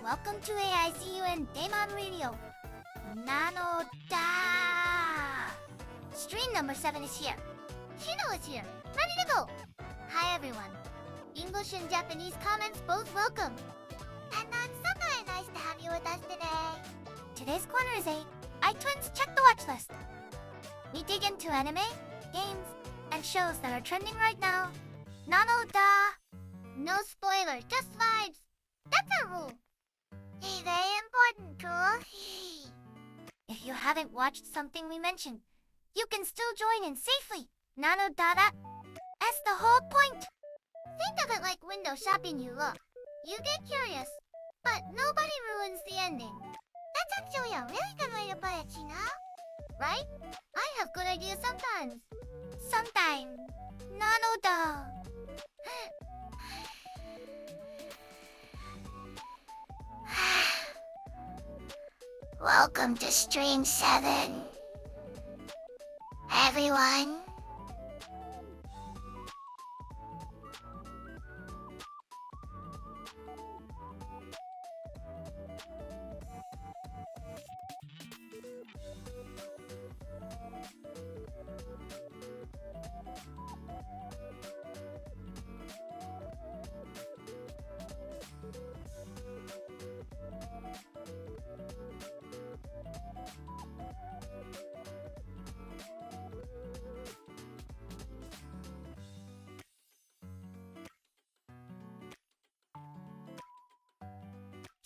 welcome to AI Zundamon Radio. Nano da. Stream number 7 is here. Shino is here, ready to go. Hi everyone. English and Japanese comments both welcome. And I'm so very nice to have you with us today. Today's corner is iTwins Check the Watchlist. We dig into anime, games, and shows that are trending right now. Nano da. No spoilers, just vibes. That's our rule. A very important rule. If you haven't watched something we mentioned, you can still join in safely. Nano da. That's the whole point. Think of it like window shopping. You look, you get curious, but nobody ruins the ending. That's actually a really good way to put it, Chino. Right? I have good ideas sometimes. Sometimes. Nano da. Welcome to Stream 7. Everyone.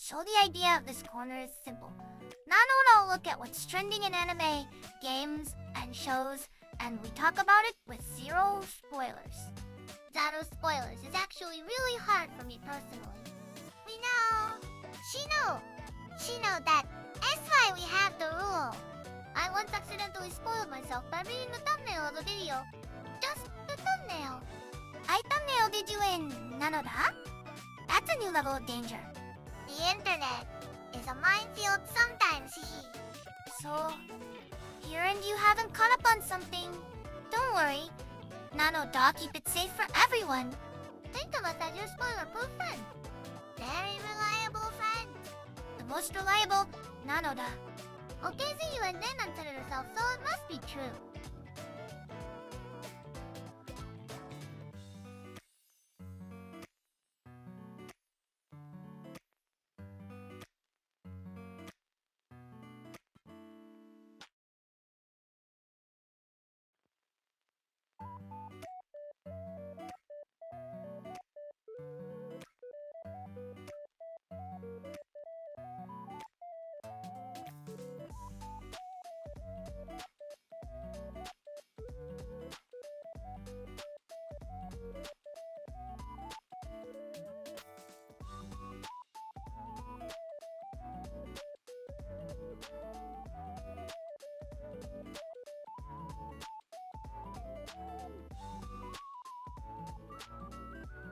So the idea of this corner is simple. Nano will look at what's trending in anime, games, and shows, and we talk about it with zero spoilers. Zero spoilers is actually really hard for me personally. We know. She know that. That's why we have the rule. I once accidentally spoiled myself by reading the thumbnail of the video. Just the thumbnail. I thumbnailed you in Nanoda? That's a new level of danger. The internet is a minefield sometimes. So, here and you haven't caught up on something. Don't worry. Nanoda keep it safe for everyone. Think of us as your spoiler-proof friend. Very reliable friend. The most reliable, Nanoda. Okay, see you and then answer herself, so it must be true.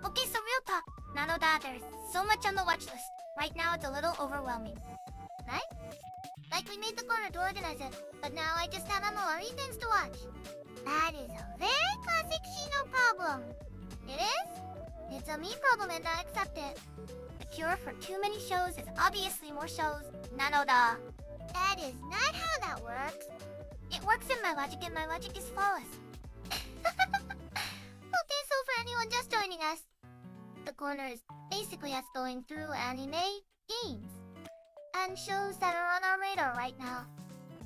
Okay, so real talk. Nanoda, there's so much on the watch list. Right now it's a little overwhelming. Right? Like we made the corner to organize it, but now I just have more things to watch. That is a very classic Shino problem. It is? It's a me problem and I accept it. The cure for too many shows is obviously more shows. Nanoda. That is not how that works. It works in my logic and my logic is flawless. Okay, so for anyone just joining us, the corner is basically us going through anime, games, and shows that are on our radar right now.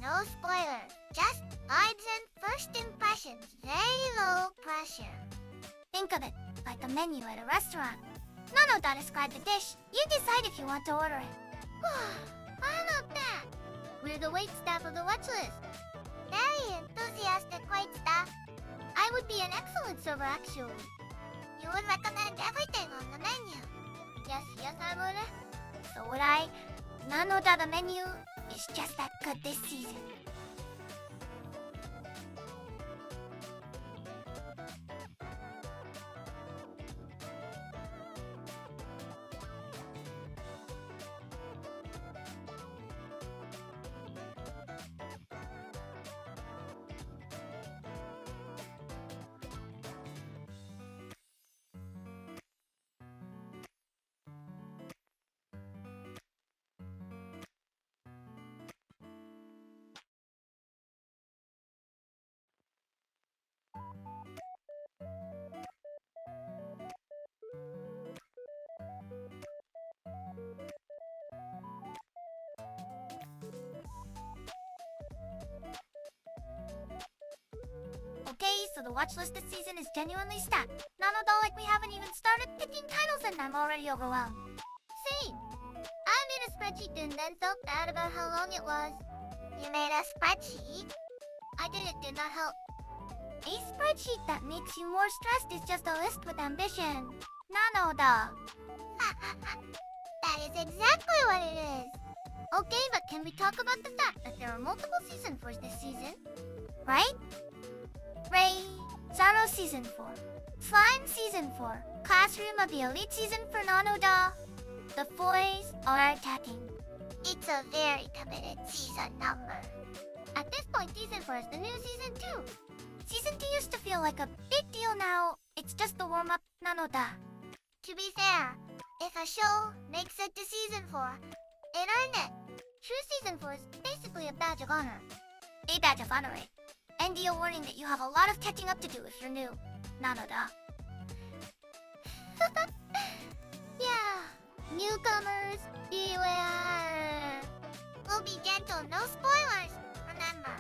No spoilers, just vibes and first impressions, very low pressure. Think of it like a menu at a restaurant. Nanoda described the dish, you decide if you want to order it. I love that. We're the wait staff of the watch list. Very enthusiastic wait staff. I would be an excellent server actually. You would recommend everything on the menu. Yes, I would. So would I. Nanoda, the menu is just that good this season. the watchlist this season is genuinely stacked. Nanoda, like we haven't even started picking titles and I'm already overwhelmed. Same. I made a spreadsheet and then felt bad about how long it was. You made a spreadsheet? I did, it did not help. A spreadsheet that makes you more stressed is just a list with ambition. Nanoda. That is exactly what it is. Okay, but can we talk about the fact that there are multiple season 4s this season? Right? Ray, Zaro Season 4, Slime Season 4, Classroom of the Elite Season for Nanoda. The boys are attacking. It's a very committed season number. At this point, Season 4 is the new Season 2. Season 2 used to feel like a big deal now. It's just the warm-up, Nanoda. To be fair, if a show makes it to Season 4, it earned it. True Season 4 is basically a badge of honor. A badge of honor, eh? And a warning that you have a lot of catching up to do if you're new, Nanoda. Yeah, newcomers, beware. We'll be gentle, no spoilers, remember.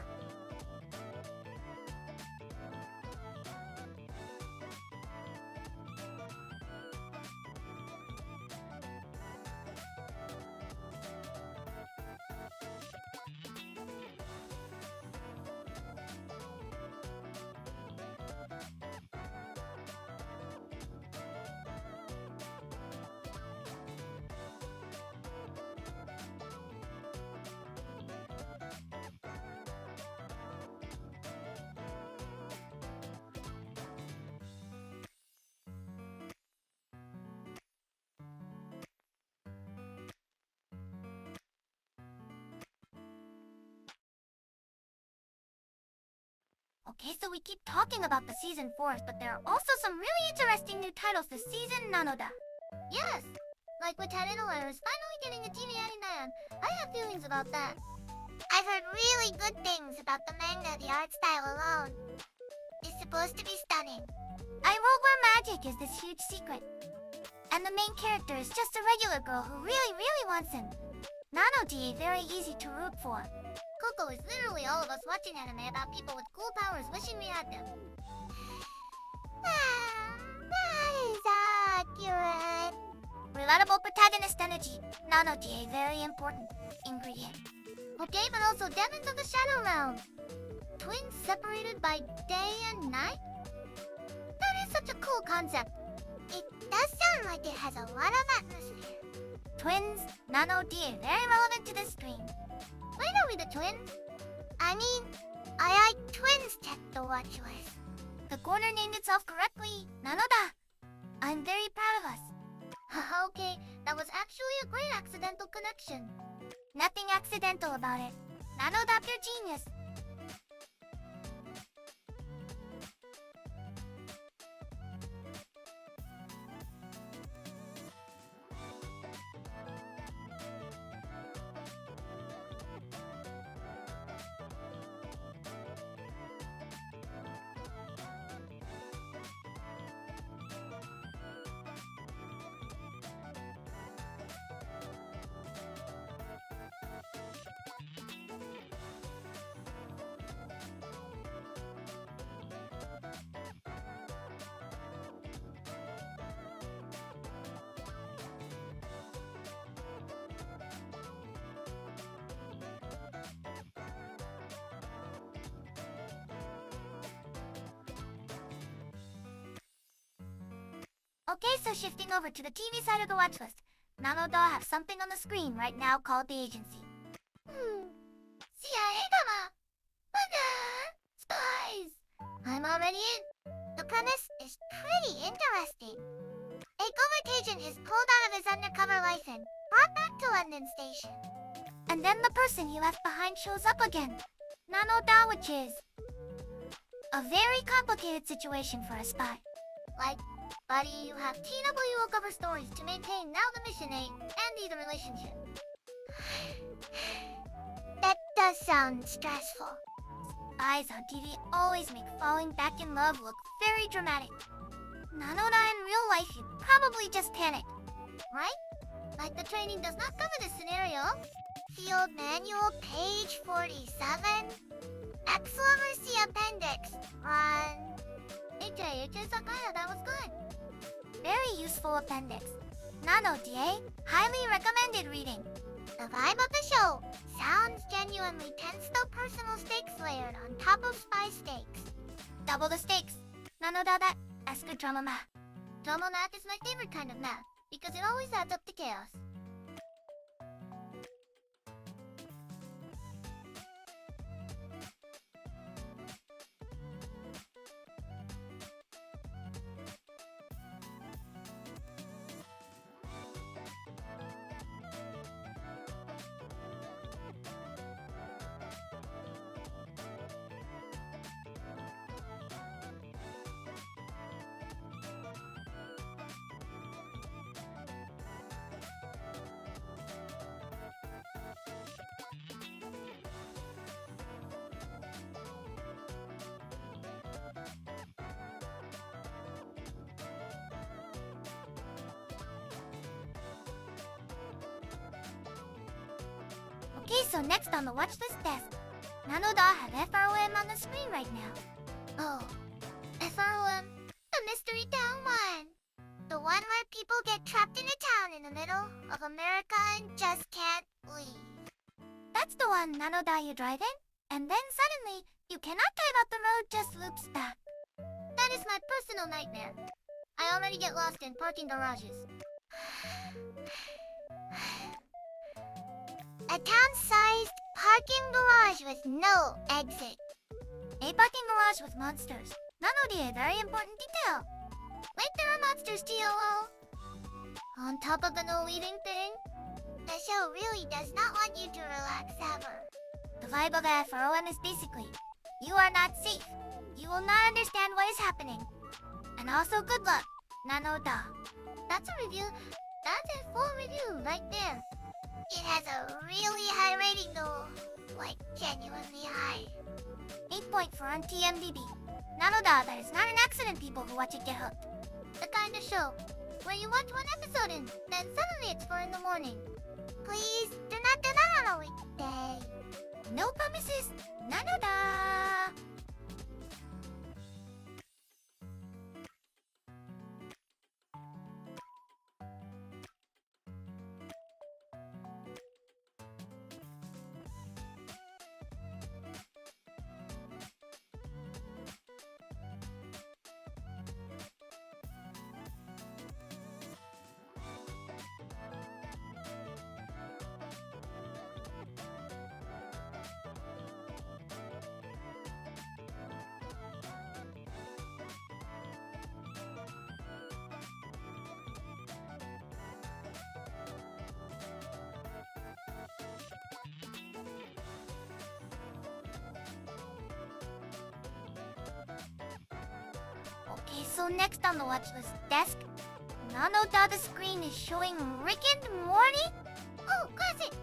Okay, so we keep talking about the Season 4s, but there are also some really interesting new titles this season, Nanoda. Yes, like with Tarenoware is finally getting a TV anime. I have feelings about that. I've heard really good things about the manga. The art style alone is supposed to be stunning. I wrote where magic is this huge secret. And the main character is just a regular girl who really wants him. Nano-D, very easy to root for. Coco is literally all of us watching anime about people with cool powers wishing we had them. That is accurate. Relatable protagonist energy. Nano-D, very important ingredient. Okay, but also Demons of the Shadow Realm. Twins separated by day and night? That is such a cool concept. It does sound like it has a lot of atmosphere. Twins, Nano-D, very relevant to this stream. When are we the twins? I mean, I twins checked the watch list. The corner named itself correctly, Nanoda. I'm very proud of us. Okay, that was actually a great accidental connection. Nothing accidental about it. Nanoda, pure genius. Okay, so shifting over to the TV side of the watch list. Nanoda have something on the screen right now called the agency. CIA drama! Spies! I'm already in. The premise is pretty interesting. A covert agent is pulled out of his undercover life and brought back to London Station. And then the person he left behind shows up again. Nanoda, which is a very complicated situation for a spy. Like, buddy, you have TWO cover stories to maintain now the mission 8 and either relationship. That does sound stressful. Spies on TV always make falling back in love look very dramatic. Nanoda in real life, you'd probably just panic. Right? Like the training does not cover this scenario. Field Manual, page 47. Exclamation appendix. to AI Sakuya, that was good. Very useful appendix. なので highly recommended reading. The vibe of the show sounds genuinely tense though personal stakes layered on top of spy stakes. Double the stakes. なのだthat ask a drama math. Drama math is my favorite kind of math because it always adds up to chaos. Okay, so next on the watchlist desk, Nanoda have FROM on the screen right now. Oh, FROM, the mystery town one. The one where people get trapped in a town in the middle of America and just can't leave. That's the one, Nanoda, you drive in, and then suddenly, you cannot drive out the road, just loops back. That is my personal nightmare. I already get lost in parking garages. A town-sized parking garage with no exit. A parking garage with monsters. なので a very important detail. Wait, there are monsters, TOO. On top of the no leaving thing, the show really does not want you to relax ever. The vibe of FROM is basically, you are not safe. You will not understand what is happening. And also good luck, Nanoda. That's a review. That's a full review right there. It has a really high rating though. Like, genuinely high. 8.4 on TMDB. Nanoda, that is not an accident, people who watch it get hooked. The kind of show where you watch one episode and then suddenly it's 4 in the morning. Please do not do that on a weekday. No promises, Nanoda! Okay, so next on the watchlist desk, Nanoda, the screen is showing Rick and Morty? Oh, classic!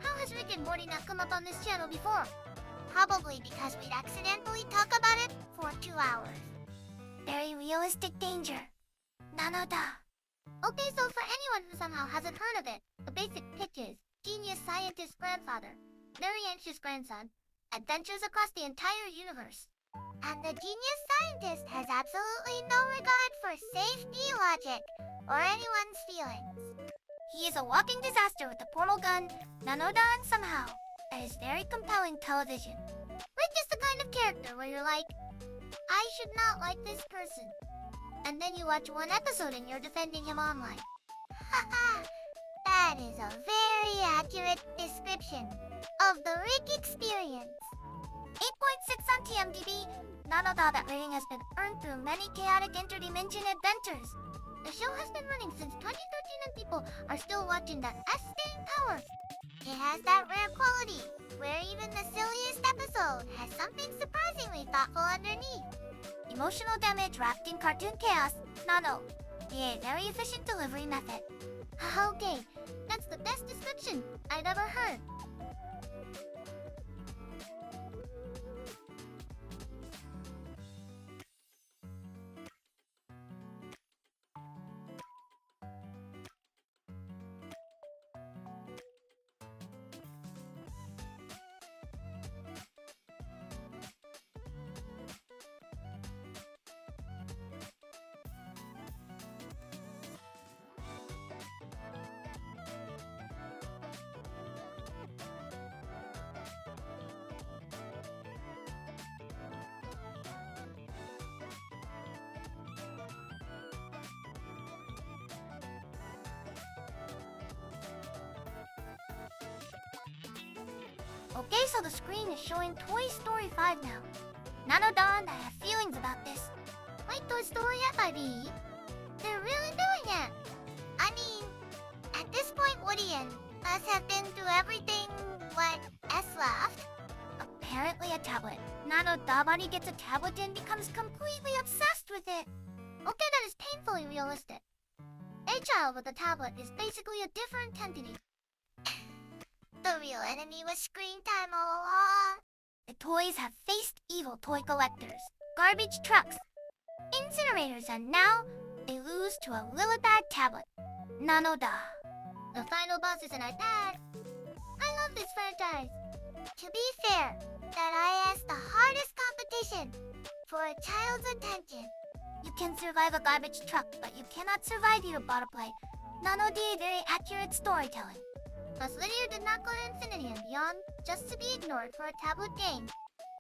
How has Rick and Morty not come up on this channel before? Probably because we'd accidentally talk about it for 2 hours. Very realistic danger. Nanoda. Okay, so for anyone who somehow hasn't heard of it, the basic pitch is genius scientist grandfather, very anxious grandson, adventures across the entire universe. And the genius scientist has absolutely no regard for safety logic or anyone's feelings. He is a walking disaster with a portal gun, Nanoda, and somehow, that is very compelling television. Rick is the kind of character where you're like, I should not like this person. And then you watch one episode and you're defending him online. Haha, that is a very accurate description of the Rick experience. 8.6 on TMDB, Nanoda, that rating has been earned through many chaotic interdimension adventures. The show has been running since 2013 and people are still watching that staying power. It has that rare quality, where even the silliest episode has something surprisingly thoughtful underneath. Emotional damage wrapped in cartoon chaos, Nano. A very efficient delivery method. Okay, that's the best description I've ever heard. Okay, so the screen is showing Toy Story 5 now. Nanodon, I have feelings about this. Wait, Toy Story FIV? They're really doing it. I mean, at this point, Woody and us have been through everything, what S left? Apparently a tablet. Nano Dabari gets a tablet and becomes completely obsessed with it. Okay, that is painfully realistic. A child with a tablet is basically a different entity. The real enemy was screen time all along. The toys have faced evil toy collectors, garbage trucks, incinerators, and now they lose to a Lilibad tablet. Nanoda. The final boss is an iPad. I love this franchise. To be fair, that I asked the hardest competition for a child's attention. You can survive a garbage truck, but you cannot survive your bottle play. Nanodi, very accurate storytelling. Plus, Lydia did not go to infinity and beyond, just to be ignored for a tablet game.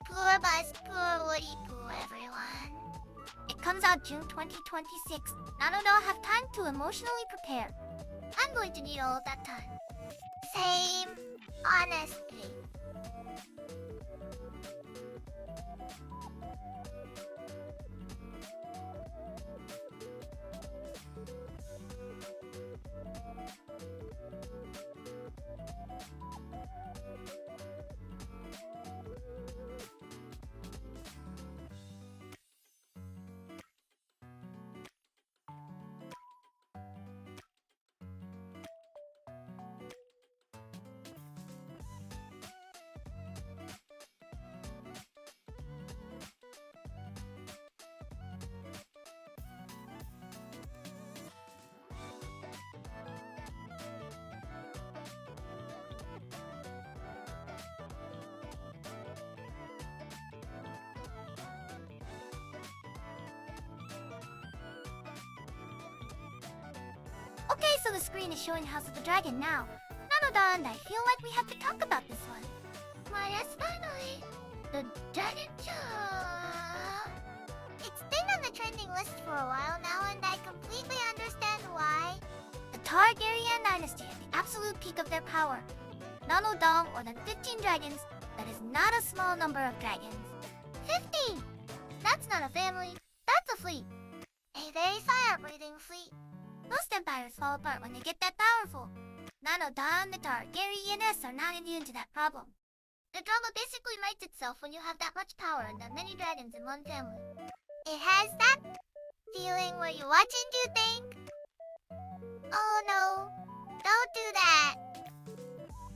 Poor Buzz, poor Woody, poor everyone. It comes out June 2026. Nanodo will have time to emotionally prepare. I'm going to need all of that time. Same, honestly. Okay, so the screen is showing House of the Dragon now. Nanoda and I feel like we have to talk about this one. Why, yes, finally. The Dragon Show. It's been on the trending list for a while now, and I completely understand why. The Targaryen dynasty at the absolute peak of their power. Nanodon, or the 15 dragons, that is not a small number of dragons. 15! That's not a family, that's a fleet. A very fire-breathing fleet. Most empires fall apart when they get that powerful. Nanodon, the Targaryens are not immune to that problem. The drama basically writes itself when you have that much power and that many dragons in one family. It has that feeling where you watch and you think, oh no, don't do that.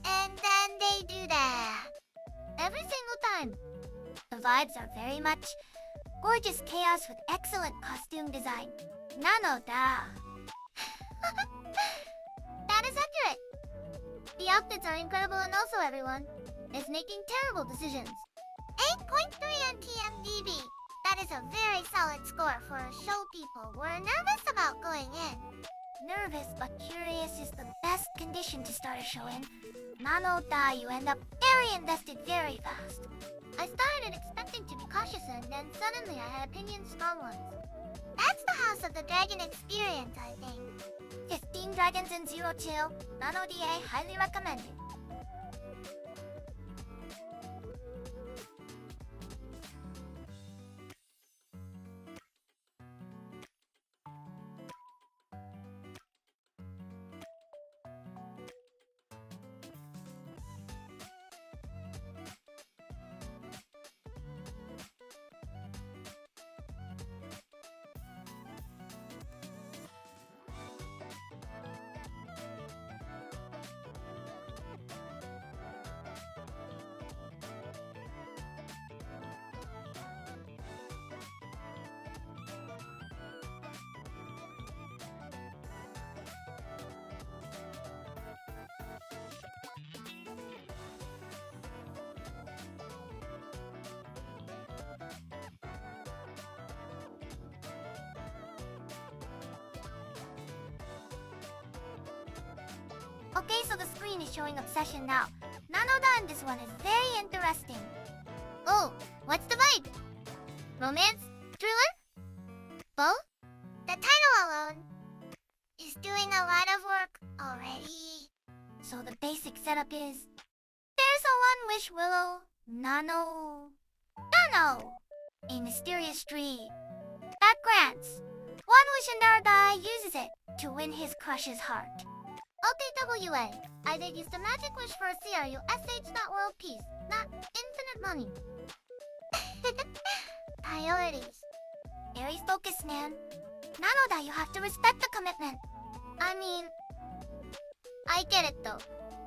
And then they do that. Every single time. The vibes are very much gorgeous chaos with excellent costume design. Nanoda. That is accurate. The outfits are incredible, and also everyone is making terrible decisions. 8.3 on TMDB. That is a very solid score for a show people were nervous about going in. Nervous but curious is the best condition to start a show in. Nanoda, you end up very invested very fast. I started expecting to be cautious, and then suddenly I had opinions, strong ones. That's the House of the Dragon experience, I think. 15 dragons and 0 chill. Nano-DA highly recommended. Okay, so the screen is showing Obsession now. Nanoda in this one is very interesting. Oh, what's the vibe? Romance? Thriller? Both? The title alone is doing a lot of work already. So the basic setup is There's a one wish willow, Nano, a mysterious tree that grants one wish and Narada uses it to win his crush's heart. OTWA, I did use the magic wish for a CRUSH, not world peace, not infinite money. Priorities. Very focused, man. Nanoda, you have to respect the commitment. I mean, I get it though.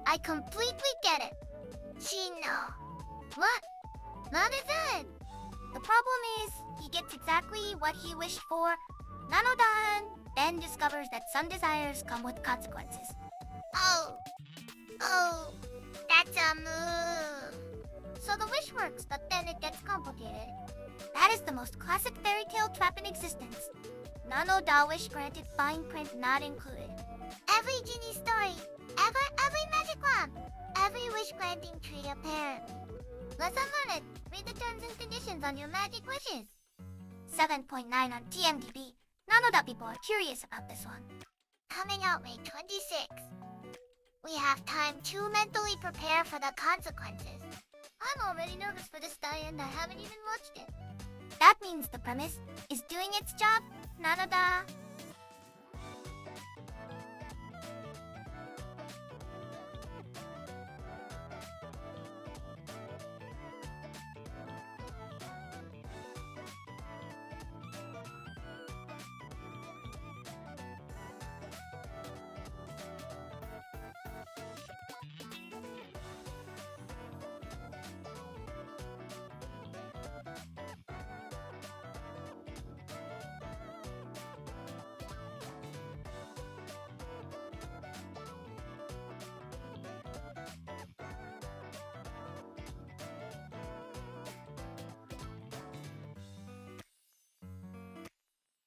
I completely get it. Shino. What? What is it? The problem is, he gets exactly what he wished for. Nanoda then discovers that some desires come with consequences. Oh, that's a move. So the wish works, but then it gets complicated. That is the most classic fairy tale trap in existence. Nanoda wish granted, fine print not included. Every genie story, every magic lamp, every wish granting tree apparently. Lesson learned. Read the terms and conditions on your magic wishes. 7.9 on TMDb. Nanoda people are curious about this one. Coming out May 26th. We have time to mentally prepare for the consequences. I'm already nervous for this die and I haven't even watched it. That means the premise is doing its job, Nanoda.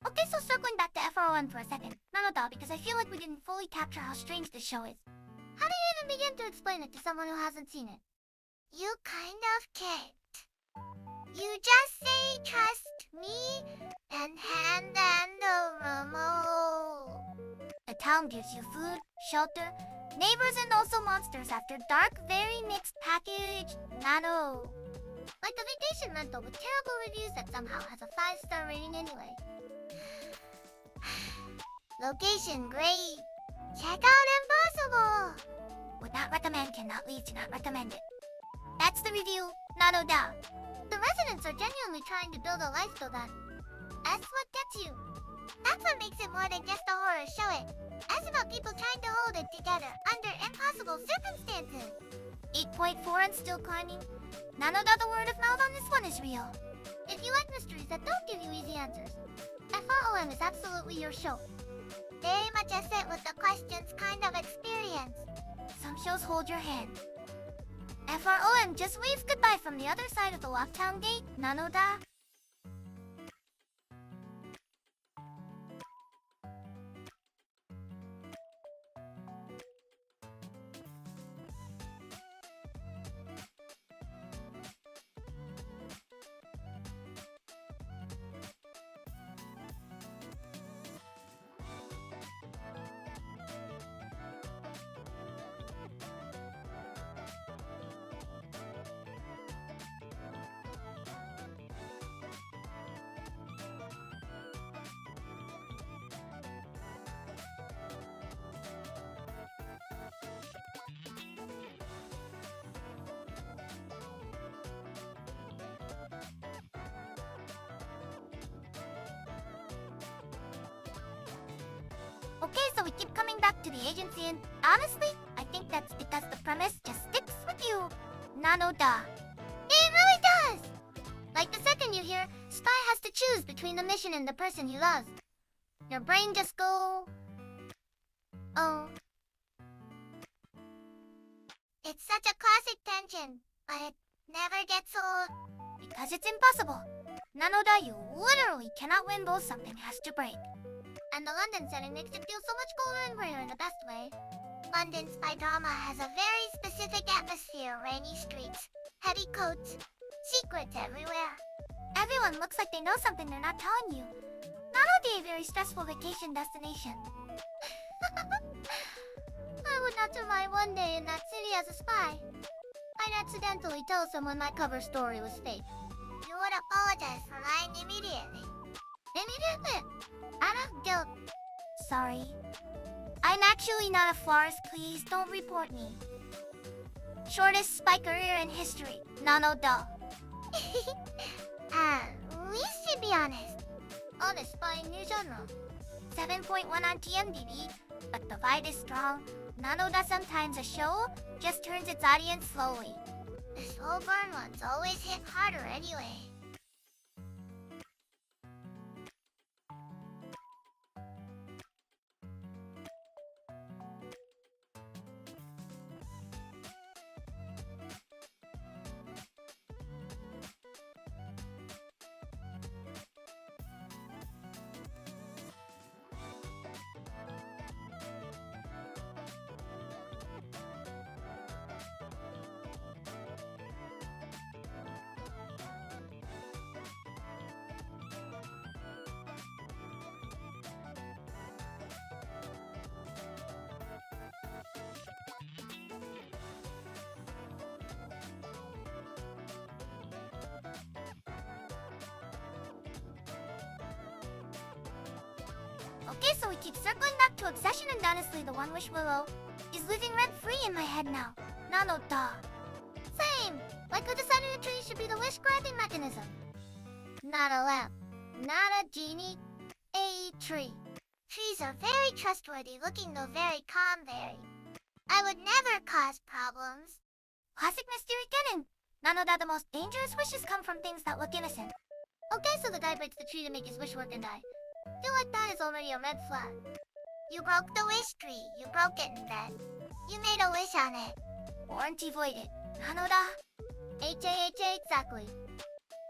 Okay, so circling back to FR1 for a second. Nanoda, because I feel like we didn't fully capture how strange this show is. How do you even begin to explain it to someone who hasn't seen it? You kind of can't. You just say, trust me, and hand them the remote. The town gives you food, shelter, neighbors, and also monsters after dark, very mixed package. Nano. Like the vacation rental with terrible reviews that somehow has a 5-star rating anyway. Location great. Check out Impossible. Would not recommend, cannot leave, do not recommend it. That's the review, Nanoda. The residents are genuinely trying to build a lifestyle that's what gets you. That's what makes it more than just a horror show. It's about people trying to hold it together under impossible circumstances. 8.4 and still climbing. Nanoda, the word of mouth on this one is real. If you like mysteries that don't give you easy answers, FROM is absolutely your show. Very much a sit with the questions kind of experience. Some shows hold your hand. FROM just waves goodbye from the other side of the lockdown gate, Nanoda. Okay, so we keep coming back to the agency, and honestly, I think that's because the premise just sticks with you, Nanoda. It really does! Like the second you hear, Spy has to choose between the mission and the person he loves. Your brain just go... Oh. It's such a classic tension, but it never gets old. Because it's impossible. Nanoda, you literally cannot win both, something has to break. And the London setting makes it feel so much cooler and grayer in the best way. London spy drama has a very specific atmosphere, rainy streets, heavy coats, secrets everywhere. Everyone looks like they know something they're not telling you. Not only a very stressful vacation destination. I would not survive one day in that city as a spy. I'd accidentally tell someone my cover story was fake. You would apologize for lying immediately. Immediately? Out of guilt. Sorry. I'm actually not a florist. Please don't report me. Shortest spy career in history. Nano da. We should be honest. Honest spying new genre. 7.1 on TMDb, but the vibe is strong. Nano da sometimes a show just turns its audience slowly. The slow burn ones always hit harder anyway. Okay, so we keep circling back to obsession, and honestly, the one wish willow is living rent-free in my head now. Nano da. Same! Like I decided a tree should be the wish-granting mechanism. Not a lamp, not a genie, a tree. Trees are very trustworthy looking, though very calm, very. I would never cause problems. Classic mystery canon. Nano da, the most dangerous wishes come from things that look innocent. Okay, so the guy breaks the tree to make his wish work and die. Feel like that is already a red flag. You broke the wish tree. You broke it in bed. You made a wish on it. Warranty voided. Nano da. HAHA exactly.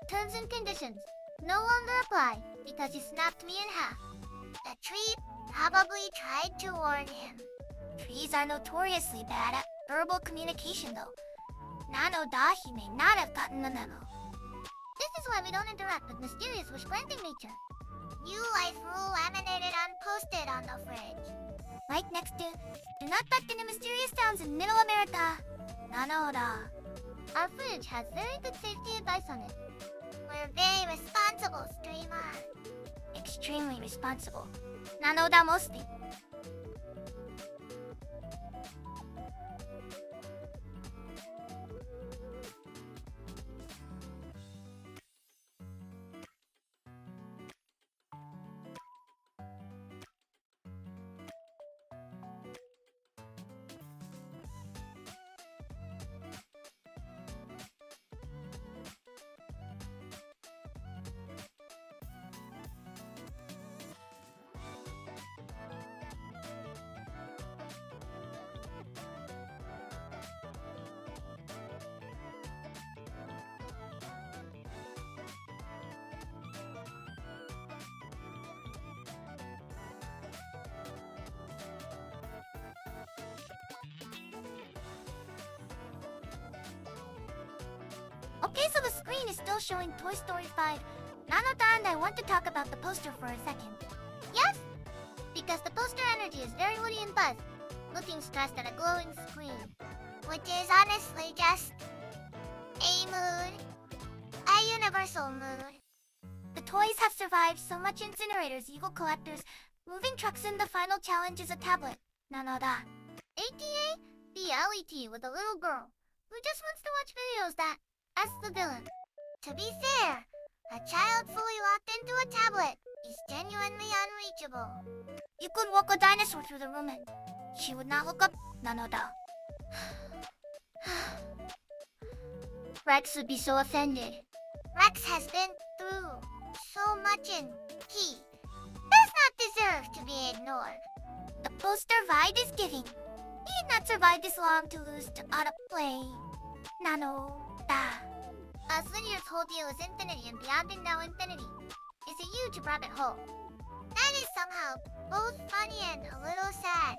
Terms and conditions no longer apply because you snapped me in half. The tree probably tried to warn him. Trees are notoriously bad at verbal communication though. Nano da, he may not have gotten the memo. This is why we don't interact with mysterious wish-granting nature. New life rule laminated and posted on the fridge. Right next to, do not touch any mysterious towns in Middle America. Nano da. Our fridge has very good safety advice on it. We're very responsible, streamer. Extremely responsible. Nano da mostly. Okay, so the screen is still showing Toy Story 5. Nanota and I want to talk about the poster for a second. Yes? Because the poster energy is very woody and buzz, looking stressed at a glowing screen. Which is honestly just a mood. A universal mood. The toys have survived so much incinerators, evil collectors, moving trucks, and the final challenge is a tablet. Nanoda. ATA? The LET with a little girl who just wants to watch videos that ask the villain. To be fair, a child fully locked into a tablet is genuinely unreachable. You could walk a dinosaur through the room and she would not look up. Nanoda. Rex would be so offended. Rex has been through so much and he does not deserve to be ignored. The poster vibe is giving. He had not survived this long to lose to autoplay. Nanoda. As Linear's whole deal is infinity and beyond and now infinity is a huge rabbit hole. That is somehow both funny and a little sad.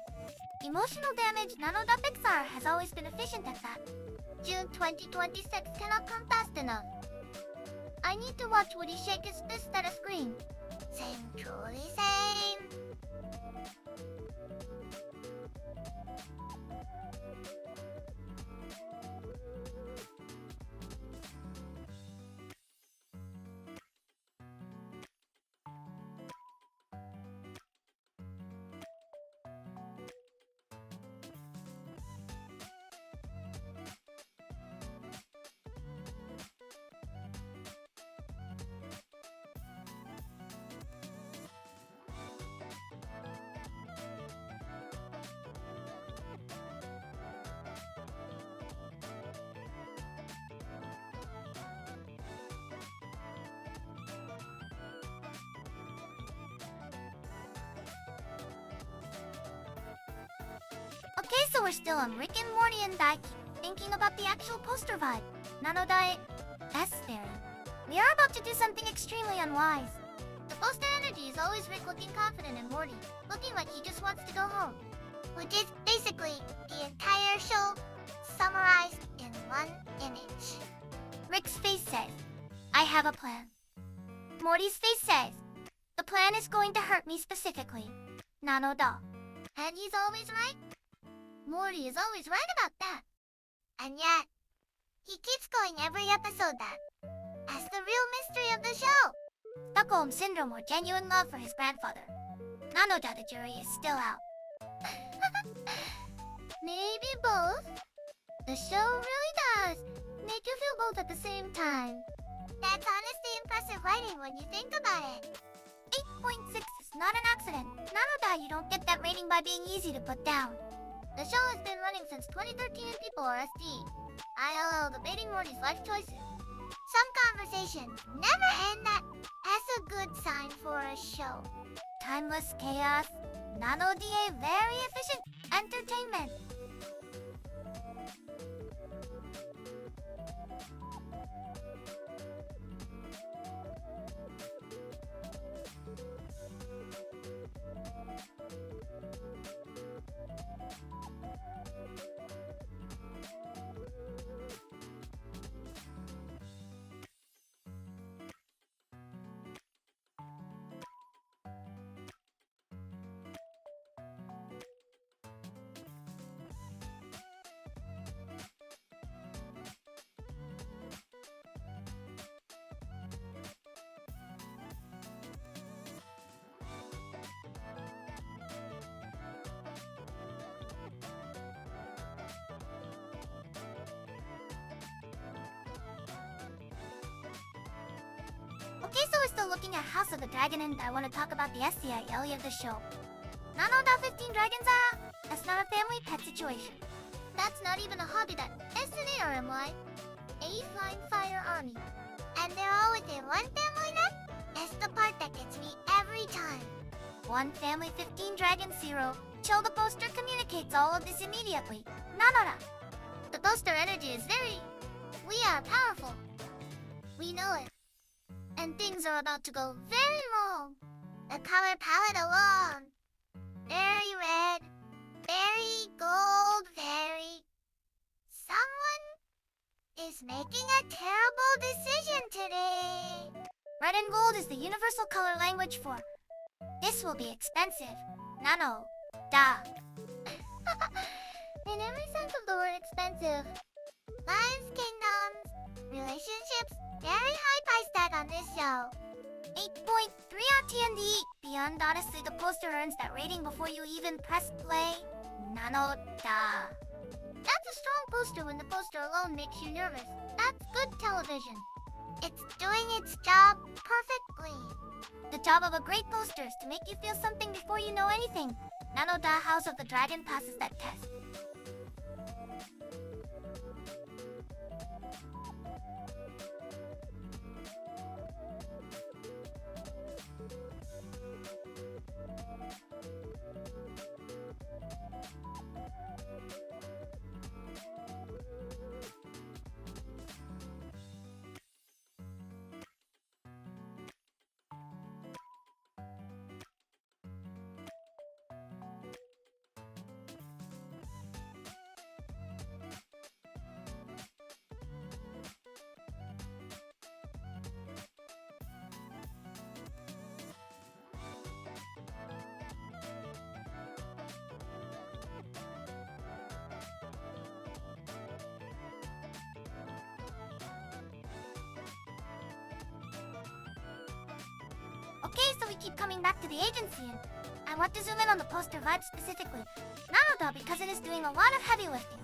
Emotional damage. Nanoda Pixar has always been efficient at that. June 2026 cannot come fast enough. I need to watch Woody shake his fist at a screen. Same, truly same. Okay, so we're still on Rick and Morty and I keep thinking about the actual poster vibe. Nanodai S-Theory. We are about to do something extremely unwise. The poster energy is always Rick looking confident and Morty looking like he just wants to go home. Which is basically the entire show summarized in one image. Rick's face says, I have a plan. Morty's face says, the plan is going to hurt me specifically. Nanoda. And he's always right? Morty is always right about that. And yet, he keeps going every episode that's the real mystery of the show. Stockholm Syndrome or genuine love for his grandfather. Nanoda, the jury is still out. Maybe both. The show really does make you feel both at the same time. That's honestly impressive writing when you think about it. 8.6 is not an accident. Nanoda, you don't get that rating by being easy to put down. The show has been running since 2013 and people are SD. ILL debating Morty's life choices. Some conversations never end that's a good sign for a show. Timeless chaos. Nano-DA very efficient entertainment. Okay, so we're still looking at House of the Dragon and I want to talk about the SCIL of the show. Nanoda 15 dragons that's not a family pet situation. That's not even a hobby that SNARMY. A Flying Fire Army. And they're all within one family then? That's the part that gets me every time. One family 15 dragons 0. Chill the poster communicates all of this immediately. Nanoda. The poster energy is very... We are powerful. We know it. And things are about to go very wrong. The color palette alone. Very red, very gold, very... Someone is making a terrible decision today. Red and gold is the universal color language for... This will be expensive. Nano. Da. In every sense of the word expensive. Lives, kingdoms, relationships, very high price tag on this show. 8.3 on TND. Beyond honestly, the poster earns that rating before you even press play. Nano da. That's a strong poster when the poster alone makes you nervous. That's good television. It's doing its job perfectly. The job of a great poster is to make you feel something before you know anything. Nano da House of the Dragon passes that test. Okay, so we keep coming back to the agency and I want to zoom in on the poster vibe specifically. Nanoda because it is doing a lot of heavy lifting.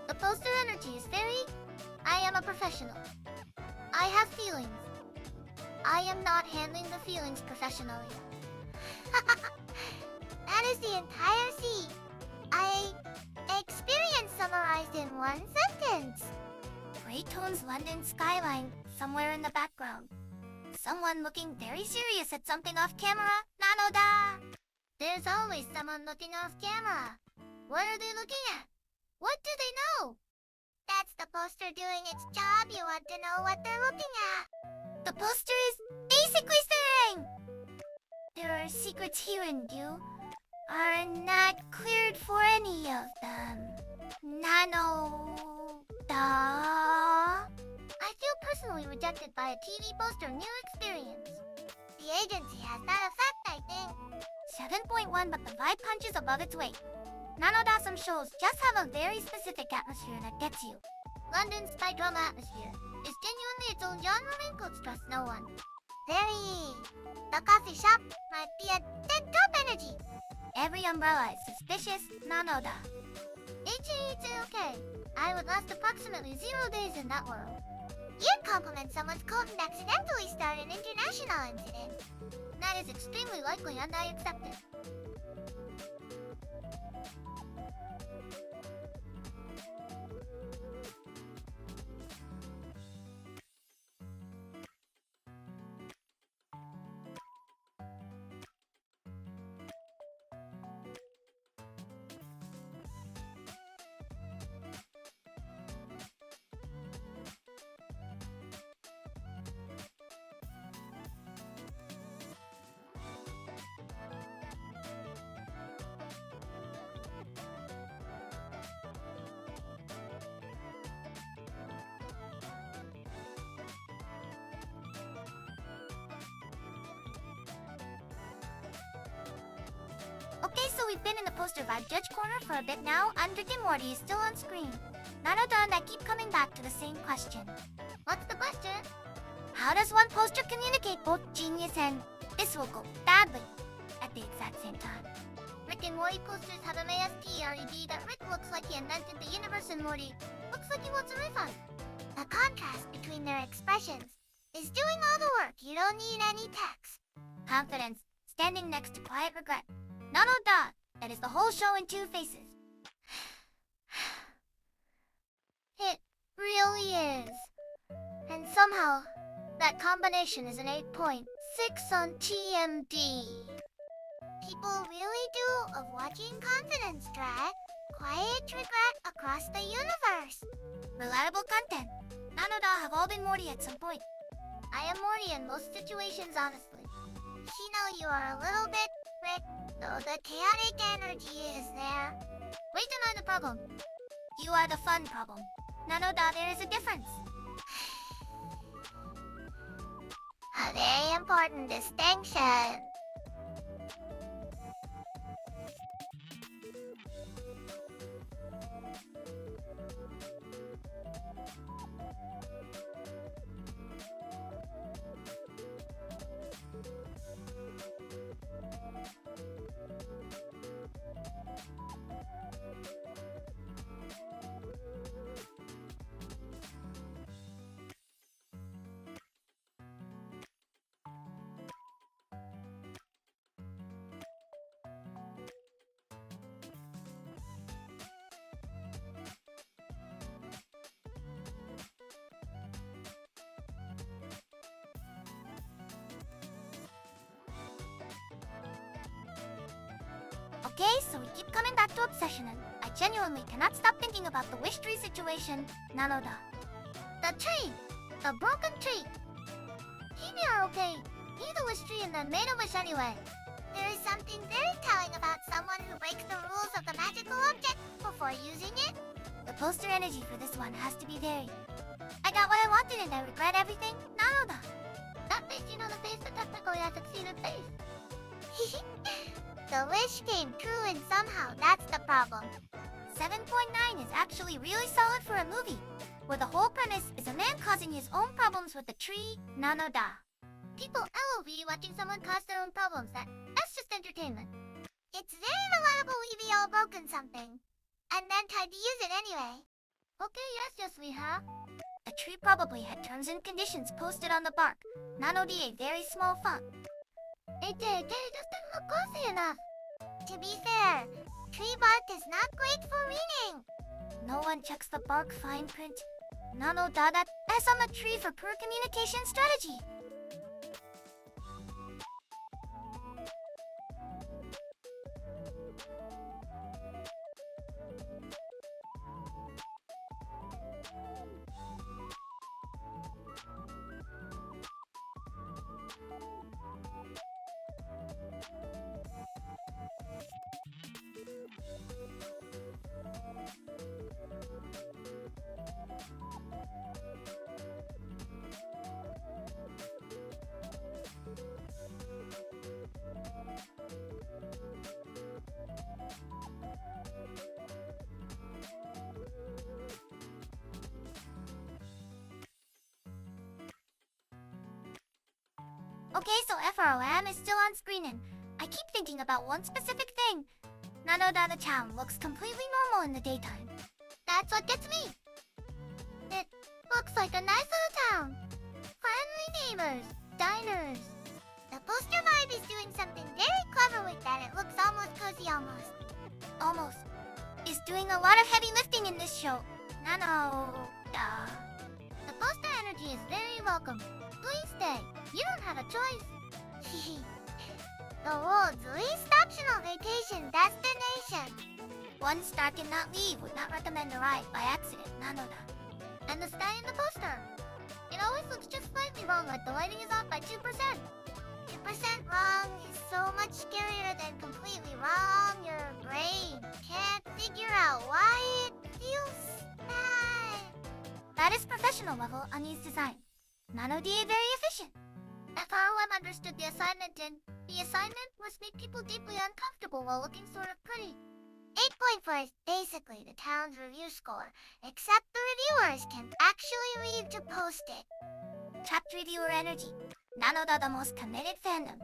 The poster energy is very... I am a professional. I have feelings. I am not handling the feelings professionally. That is the entire scene. I experience summarized in one sentence. Gray tones London skyline somewhere in the background. Someone looking very serious at something off camera. Nanoda! There's always someone looking off camera. What are they looking at? What do they know? That's the poster doing its job. You want to know what they're looking at. The poster is basically saying there are secrets here and you are not cleared for any of them. I feel personally rejected by a TV poster new experience. The agency has that effect, I think. 7.1, but the vibe punches above its weight. Some shows just have a very specific atmosphere that gets you. London's spy drama atmosphere is genuinely its own genre and could trust no one. The coffee shop might be a dead top energy. Every umbrella is suspicious. It's okay. I would last approximately 0 days in that world. You'd compliment someone's coat and accidentally start an international incident. That is extremely likely and I accept it. Okay, so we've been in the poster vibe judge corner for a bit now, and Rick and Morty is still on screen. And I keep coming back to the same question. What's the question? How does one poster communicate both genius and this will go badly at the exact same time? Rick and Morty posters have a MAST LED that Rick looks like he invented the universe and Morty looks like he wants a refund. The contrast between their expressions is doing all the work. You don't need any text. Confidence, standing next to quiet regret. That is the whole show in 2 faces. It really is. And somehow, that combination is an 8.6 on TMD. People really do of watching confidence drag quiet regret across the universe. Reliable content. Have all been Morty at some point. I am Morty in most situations, honestly. Shino, you are a little bit Rick, though the chaotic energy is there. Wait, deny the problem. You are the fun problem. There is a difference. A very important distinction. Okay, so we keep coming back to obsession, and I genuinely cannot stop thinking about the wish tree situation. The tree! The broken tree! He are okay. He's a wish tree and then made a wish anyway. There is something very telling about someone who breaks the rules of the magical object before using it. The poster energy for this one has to be very. I got what I wanted and I regret everything. That face, the face that technically I succeeded face. The wish came true and somehow that's the problem. 7.9 is actually really solid for a movie, where the whole premise is a man causing his own problems with the tree. People LOV watching someone cause their own problems. That's just entertainment. It's very reliable if we all broken something, and then tried to use it anyway. Okay, yes, we have. The tree probably had terms and conditions posted on the bark. A very small font. It just didn't look glossy enough. To be fair, tree bark is not great for reading. No one checks the bark fine print. That S on the tree for poor communication strategy. Okay, so FROM is still on screen and I keep thinking about one specific thing. Nanodana town looks completely normal in the daytime. That's what gets me. It looks like a nice little town. Friendly neighbors, diners. The poster vibe is doing something very clever with that. It looks almost cozy almost. Is doing a lot of heavy lifting in this show. Nano-da. The poster energy is very welcome. Please stay. You don't have a choice. The world's least optional vacation destination. One star cannot leave, would not recommend a ride by accident. Nano-da. And the sky in the poster. It always looks just slightly wrong, like the lighting is off by 2%. 2% wrong is so much scarier than completely wrong. Your brain can't figure out why it feels bad. That is professional level unused design. Nano-D very efficient. FROM understood the assignment and the assignment was make people deeply uncomfortable while looking sort of pretty. 8.4 is basically the town's review score, except the reviewers can actually read to post it. Trapped reviewer energy. Nano-da the most committed fandom.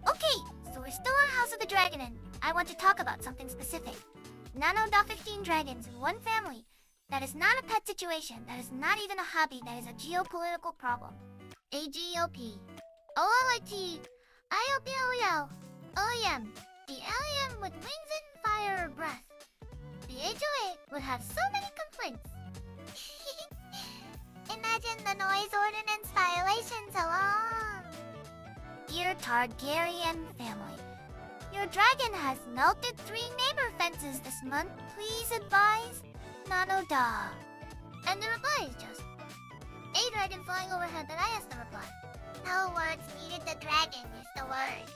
Okay, so we're still on House of the Dragon and I want to talk about something specific. Nano-da 15 dragons in one family. That is not a pet situation, that is not even a hobby, that is a geopolitical problem. AGOP. OLIT. IOPOEL. OEM. The alien with wings and fire or breath. The HOA would have so many complaints. Imagine the noise ordinance violations alone. Dear Targaryen family, your dragon has melted 3 neighbor fences this month. Please advise Nano-da. And the reply is just a dragon flying overhead that I asked the reply. No words needed, the dragon is the word.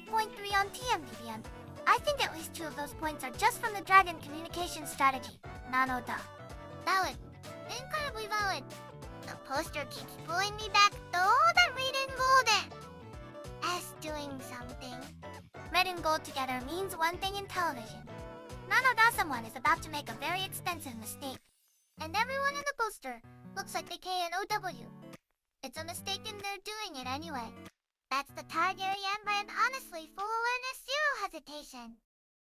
8.3 on TMDB, and I think at least 2 of those points are just from the dragon communication strategy. Nano-da. Valid. Incredibly valid. The poster keeps pulling me back though that red and golden. As doing something. Red and gold together means one thing in television. Nano-da someone is about to make a very expensive mistake. And everyone in the poster looks like they K-N-O-W. It's a mistake and they're doing it anyway. That's the Targaryen brand, honestly, full awareness, zero hesitation.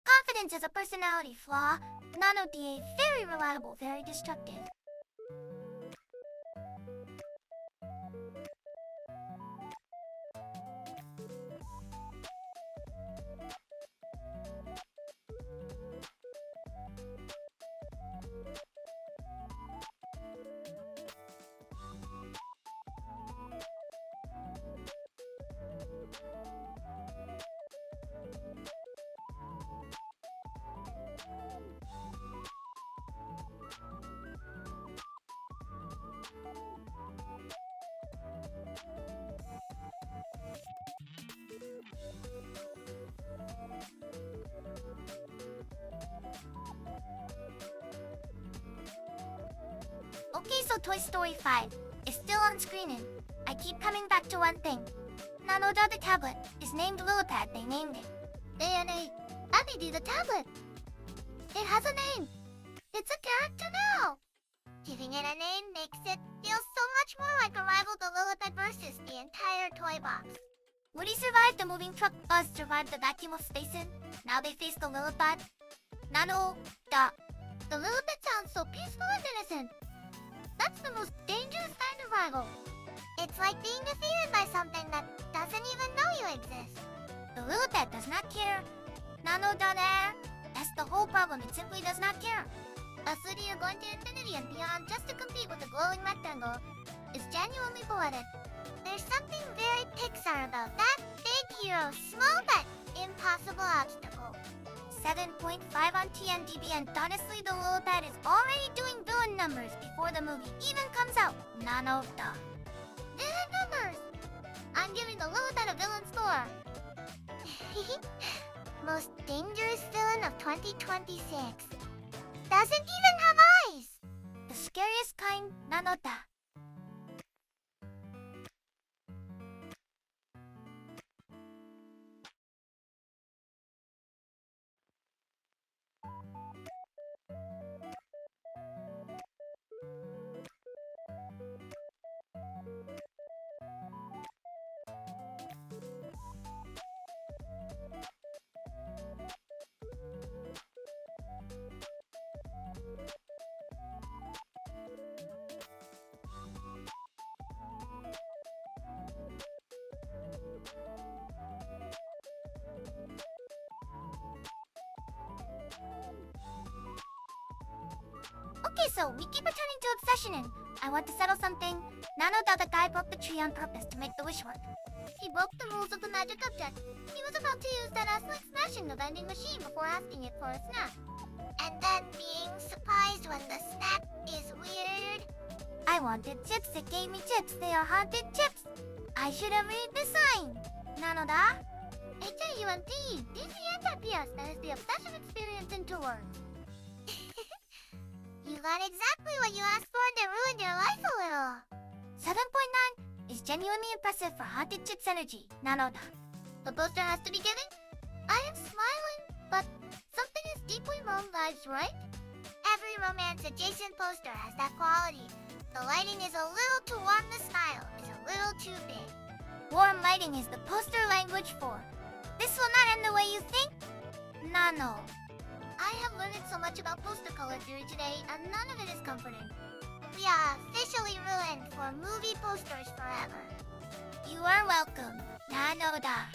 Confidence is a personality flaw. Nano-da, very reliable, very destructive. Okay, so Toy Story 5 is still on screen and I keep coming back to one thing. Nano-da the tablet is named Lillipad, they named it. ANA, Abby the tablet. It has a name. It's a character now. Giving it a name makes it feel so much more like a rival to Lillipad versus the entire toy box. Would he survive the moving truck bus survive the vacuum of space in? Now they face the Lillipad. Nano-da. The Lillipad sounds so peaceful and innocent. That's the most dangerous kind of rival. It's like being defeated by something that doesn't even know you exist. The Lillipad does not care. Nano-da there. That's the whole problem, it simply does not care. A city are going to infinity and beyond just to compete with a glowing rectangle. is genuinely poetic. There's something very Pixar about that big hero, small but impossible obstacle. 7.5 on TMDB, and honestly the Lolopad is already doing villain numbers before the movie even comes out. Nanota. Villain numbers! I'm giving the Lolopad a villain score. Most dangerous villain of 2026. Doesn't even have eyes! The scariest kind, Nanota. Okay, so we keep returning to obsession and I want to settle something. Nanota, the guy, broke the tree on purpose to make the wish work. He broke the rules of the magic object. He was about to use that as like smashing the vending machine before asking it for a snack. And then being surprised when the snack is weird. I wanted chips, it gave me chips. They are haunted chips. I should have read the sign. Nanota? H-A-U-N-T. D-C-N-T-P-S. That is the obsession experience in 2 words. You got exactly what you asked for and it ruined your life a little. 7.9 is genuinely impressive for haunted chips energy. Nanota. The poster has to be giving? I am smiling, but something is deeply wrong, guys, right? Every romance-adjacent poster has that quality. The lighting is a little too warm, the smile is a little too big. Warm lighting is the poster language for this will not end the way you think? Nano. I have learned so much about poster color theory today, and none of it is comforting. We are officially ruined for movie posters forever. You are welcome, Nanota.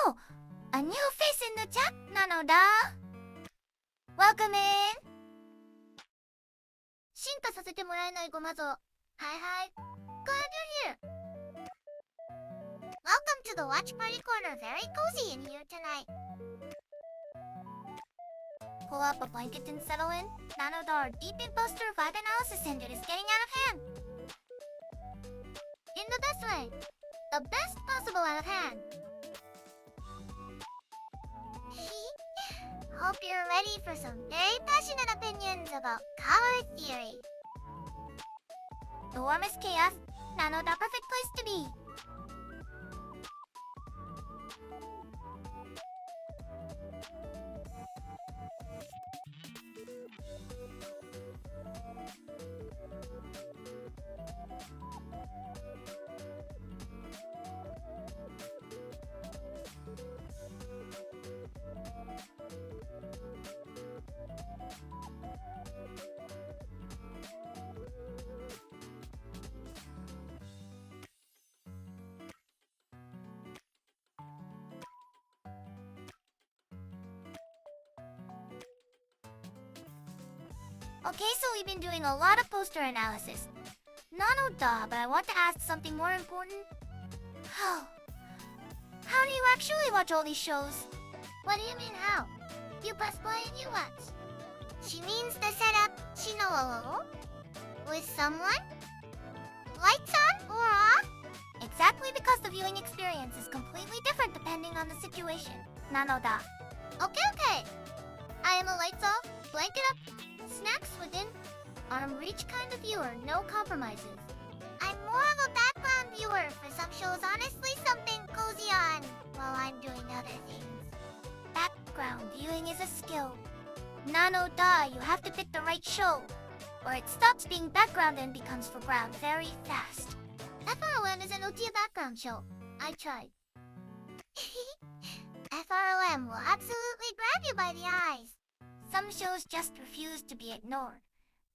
Oh, a new face in the chat, Nanota. Welcome in. 進化させてもらえないごま像。はいはい。Glad you're here. Welcome to the watch party corner. Very cozy in here tonight. Pull up a blanket and settle in. Nanota, our deep in poster vibe analysis engine is getting out of hand. In the best way. The best possible out of hand. Hope you're ready for some very passionate opinions about color theory. The warmest chaos, Nanota, perfect place to be. Okay, so we've been doing a lot of poster analysis. Nanota, but I want to ask something more important. How do you actually watch all these shows? What do you mean how? You press play and you watch. She means the setup Shino with someone? Lights on or off? Exactly, because the viewing experience is completely different depending on the situation. Nanota. Okay. I am a lights off, blanket up, snacks within, arm reach kind of viewer, no compromises. I'm more of a background viewer for some shows, honestly something cozy on while I'm doing other things. Background viewing is a skill. Nanota, you have to pick the right show, or it stops being background and becomes foreground very fast. FROM is an OT background show. I tried. FROM them will absolutely grab you by the eyes. Some shows just refuse to be ignored.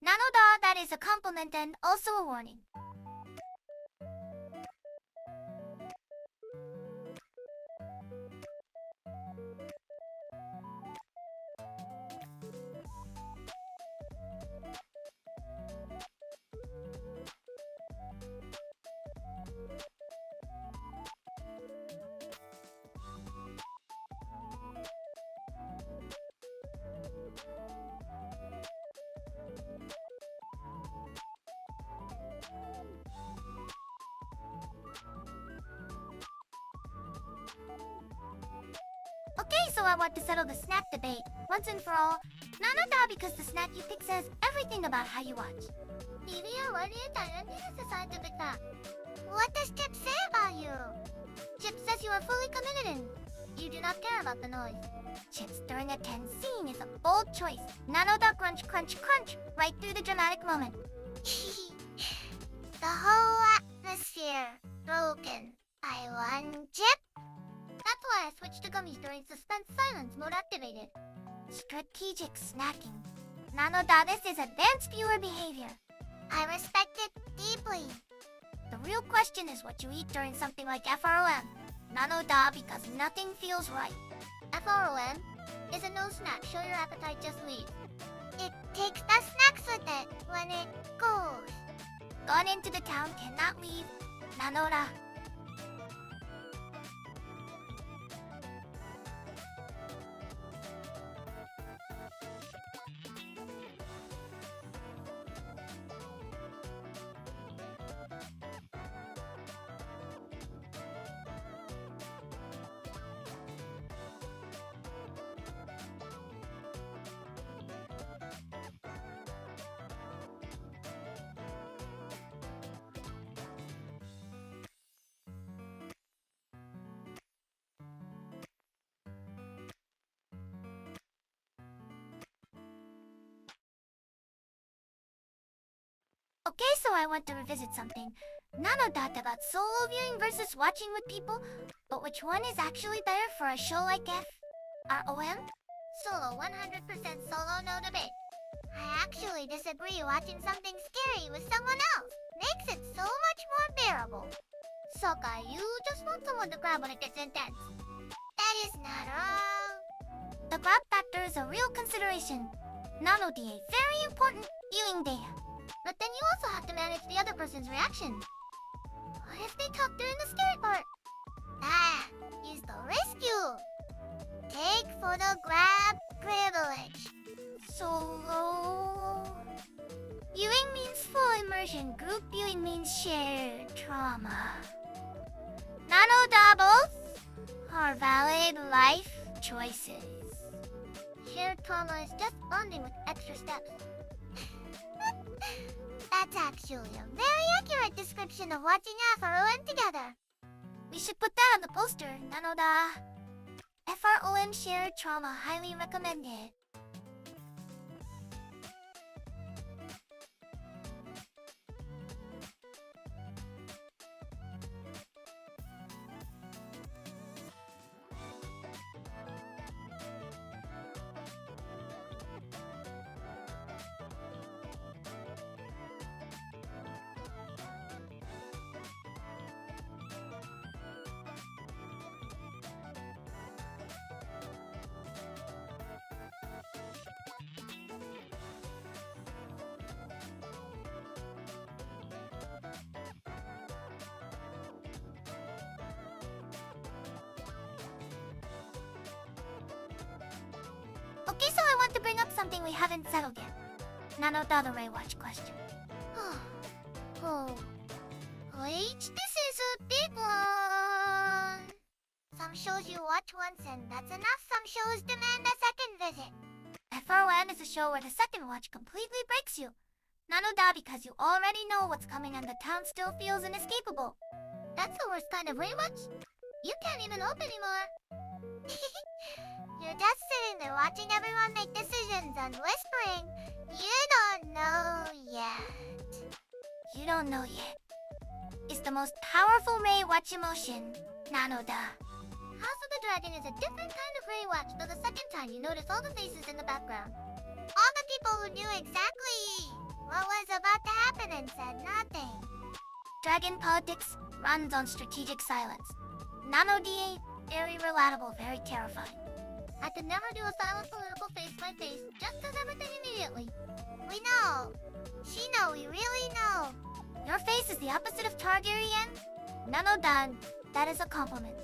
Nanoda, that is a compliment and also a warning. Okay, so I want to settle the snack debate once and for all. Nanoda, because the snack you pick says everything about how you watch. What does Chip say about you? Chip says you are fully committed and you do not care about the noise. Chips during a tense scene is a bold choice. Nanoda crunch crunch crunch right through the dramatic moment. The whole atmosphere broken by one chip. That's why I switched to gummies during suspense silence mode activated. Strategic snacking. Nanoda, this is advanced viewer behavior. I respect it deeply. The real question is what you eat during something like FROM. Nanoda, because nothing feels right. FROM is a no snack, show your appetite, just leave. It takes the snacks with it when it goes. Gone into the town, cannot leave. Nanoda. Okay, so I want to revisit something. Nanoda about solo viewing versus watching with people, but which one is actually better for a show like FROM? Solo, 100% solo, no debate. I actually disagree. Watching something scary with someone else makes it so much more bearable. Soka, you just want someone to grab when it gets intense. That is not wrong. The grab factor is a real consideration. Nano-DA, very important viewing data. But then you also have to manage the other person's reaction. What if they talk during the scary part? Use the rescue. Take photograph privilege. Solo. Viewing means full immersion. Group viewing means shared trauma. Nano doubles are valid life choices. Shared trauma is just bonding with extra steps. That's actually a very accurate description of watching FROM together. We should put that on the poster, Nanoda. FROM shared trauma, highly recommended. Okay, so I want to bring up something we haven't settled yet. Nanoda, the rewatch question. This is a big one. Some shows you watch once and that's enough. Some shows demand a second visit. FROM is a show where the second watch completely breaks you. Nanoda, because you already know what's coming and the town still feels inescapable. That's the worst kind of rewatch. You can't even hope anymore. You're just sitting there watching everyone make decisions and whispering, "You don't know yet." You don't know yet. It's the most powerful rewatch emotion, Nanoda. House of the Dragon is a different kind of rewatch, though the second time you notice all the faces in the background. All the people who knew exactly what was about to happen and said nothing. Dragon politics runs on strategic silence. Nano D8, very relatable, very terrifying. I could never do a silent political face-by-face, just says everything immediately. We know. Shino, we really know. Your face is the opposite of Targaryen? Nano-dan, that is a compliment.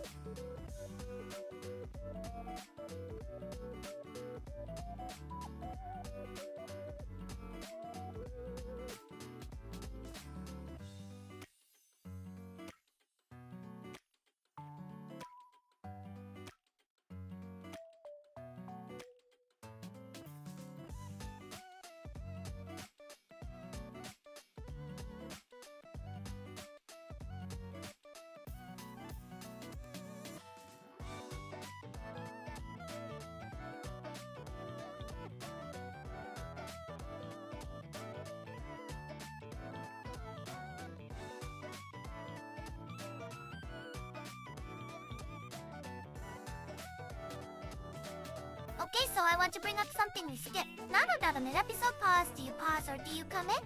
Okay, so I want to bring up something we skipped. Nano-da, mid-episode pause. Do you pause or do you commit?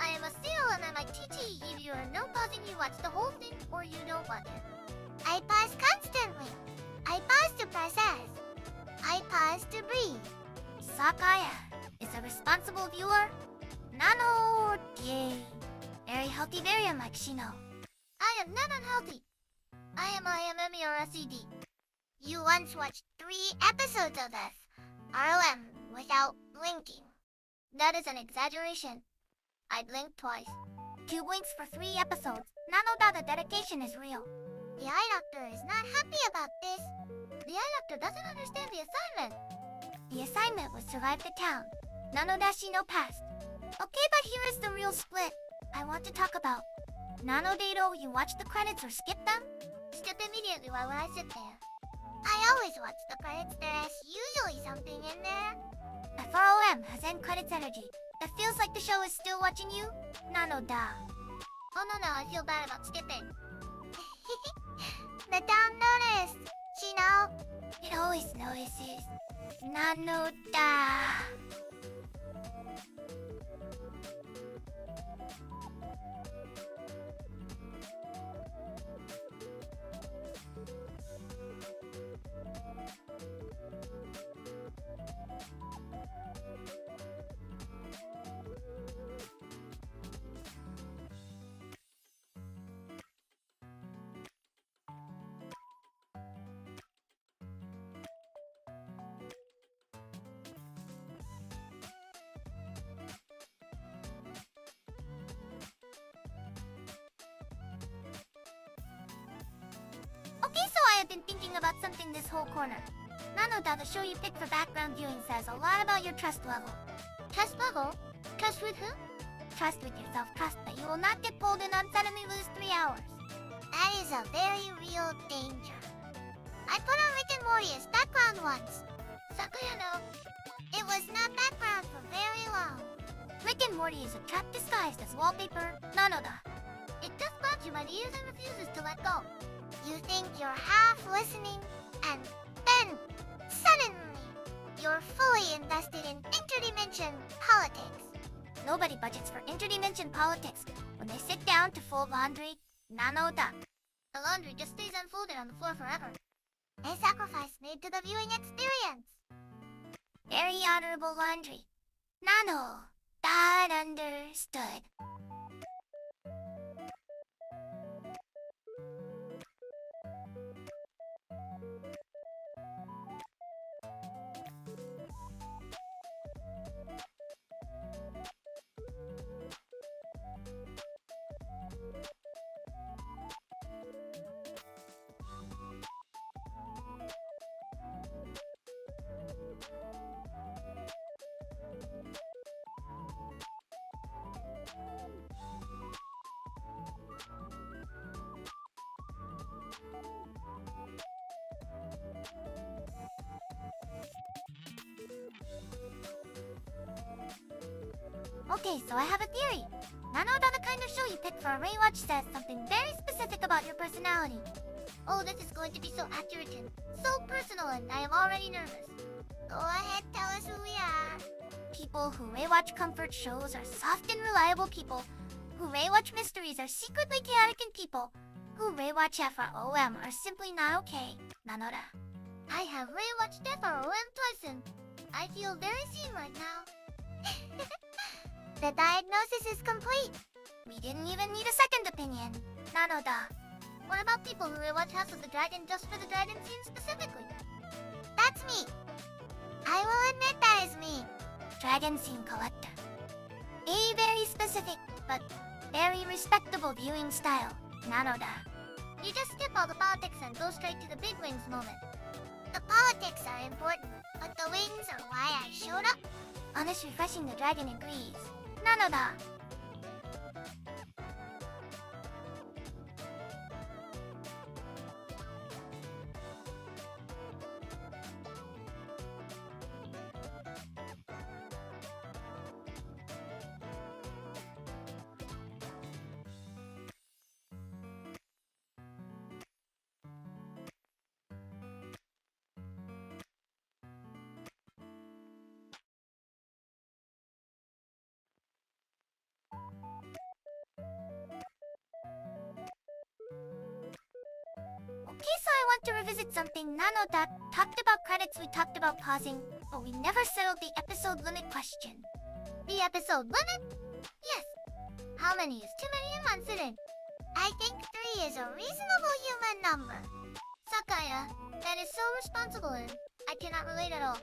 I am a seal and I'm a TT. Either you are no pausing, you watch the whole thing, or you don't watch it. I pause constantly. I pause to process. I pause to breathe. Sakuya is a responsible viewer. Nano, yay. Very healthy, very unlike Shino. I am not unhealthy. I am IMME or SED. You once watched 3 episodes of this, ROM, without blinking. That is an exaggeration. I blinked twice. 2 blinks for 3 episodes. Nano-da, the dedication is real. The eye doctor is not happy about this. The eye doctor doesn't understand the assignment. The assignment was survive the town. Nano-da, Shino passed. Okay, but here is the real split I want to talk about. Nano-dado, you watch the credits or skip them? Skip immediately while I sit there. I always watch the credits. There is usually something in there. FROM has end credits energy. It feels like the show is still watching you. Nano-da. Oh no, I feel bad about skipping. The town noticed. Shino. It always notices. Nano-da. Okay, so I have been thinking about something this whole corner. Nano-da, the show you picked for background viewing says a lot about your trust level. Trust level? Trust with who? Trust with yourself. Trust that you will not get pulled in and suddenly lose 3 hours. That is a very real danger. I put on Rick and Morty as background once. Sakuya, no. It was not background for very long. Rick and Morty is a trap disguised as wallpaper. Nano-da. It just grabs you by the ears and refuses to let go. You think you're half listening, and then, suddenly, you're fully invested in interdimension politics. Nobody budgets for interdimension politics when they sit down to fold laundry. Nano-da. The laundry just stays unfolded on the floor forever. A sacrifice made to the viewing experience. Very honorable laundry. Nano. That understood. Okay, so I have a theory. Nano-da, the kind of show you pick for a rewatch says something very specific about your personality. Oh, this is going to be so accurate and so personal and I am already nervous. Go ahead, tell us who we are. People who may watch comfort shows are soft and reliable people. Who may watch mysteries are secretly chaotic and people. Who may watch FROM are simply not okay. なのだ。I have rewatched FROM twice and I feel very seen right now. The diagnosis is complete. We didn't even need a second opinion. なのだ。What about people who rewatch House of the Dragon just for the dragon scene specifically? That's me. I will admit that is me. Dragon scene collector. A very specific, but very respectable viewing style. なのだ。You just skip all the politics and go straight to the big wings moment. The politics are important, but the wings are why I showed up. Honest refreshing the dragon agrees. なのだ。Okay, so I want to revisit something Nano that talked about credits, we talked about pausing, but we never settled the episode limit question. The episode limit? Yes. How many is too many in one sitting? I think 3 is a reasonable human number. Sakuya, that is so responsible and I cannot relate at all.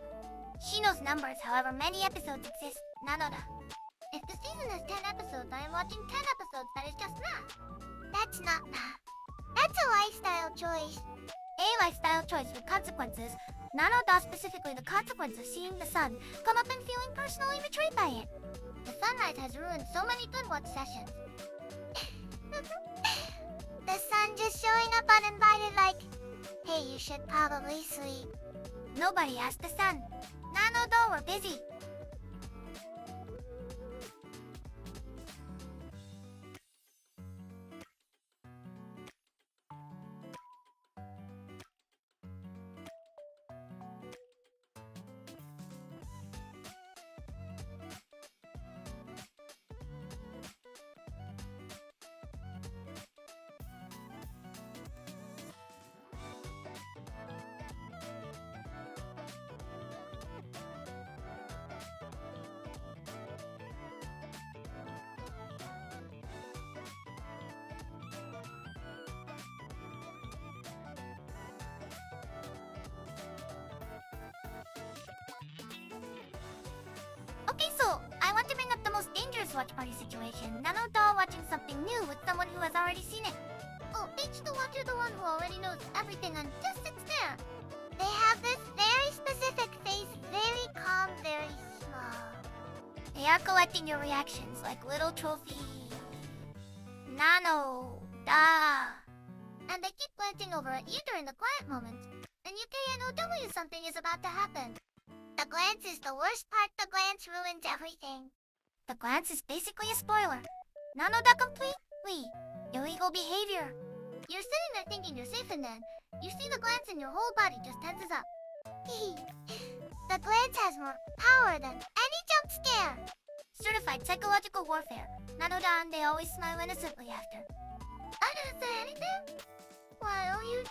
Shino's numbers, however many episodes exist, Nano da. If the season has 10 episodes, I am watching 10 episodes, that is just math. That's not math. That's a lifestyle choice. A lifestyle choice with consequences. Nano da specifically the consequence of seeing the sun come up and feeling personally betrayed by it. The sunlight has ruined so many good watch sessions. The sun just showing up uninvited like, hey, you should probably sleep. Nobody asked the sun. Nano do were busy. Okay, so I want to bring up the most dangerous watch party situation. Nano doll watching something new with someone who has already seen it. Oh, H the watcher, the one who already knows everything and just sits there. They have this very specific face, very calm, very small. They are collecting your reactions like little trophies. Nano da. And they keep glancing over at you during the quiet moments. And you can't tell you something is about to happen. The glance is the worst part. The glance ruins everything. The glance is basically a spoiler. Nano da completely illegal behavior. You're sitting there thinking you're safe and then you see the glance and your whole body just tenses up. The glance has more power than any jump scare. Certified psychological warfare. Nano da and they always smile innocently after. I didn't say anything. Why are you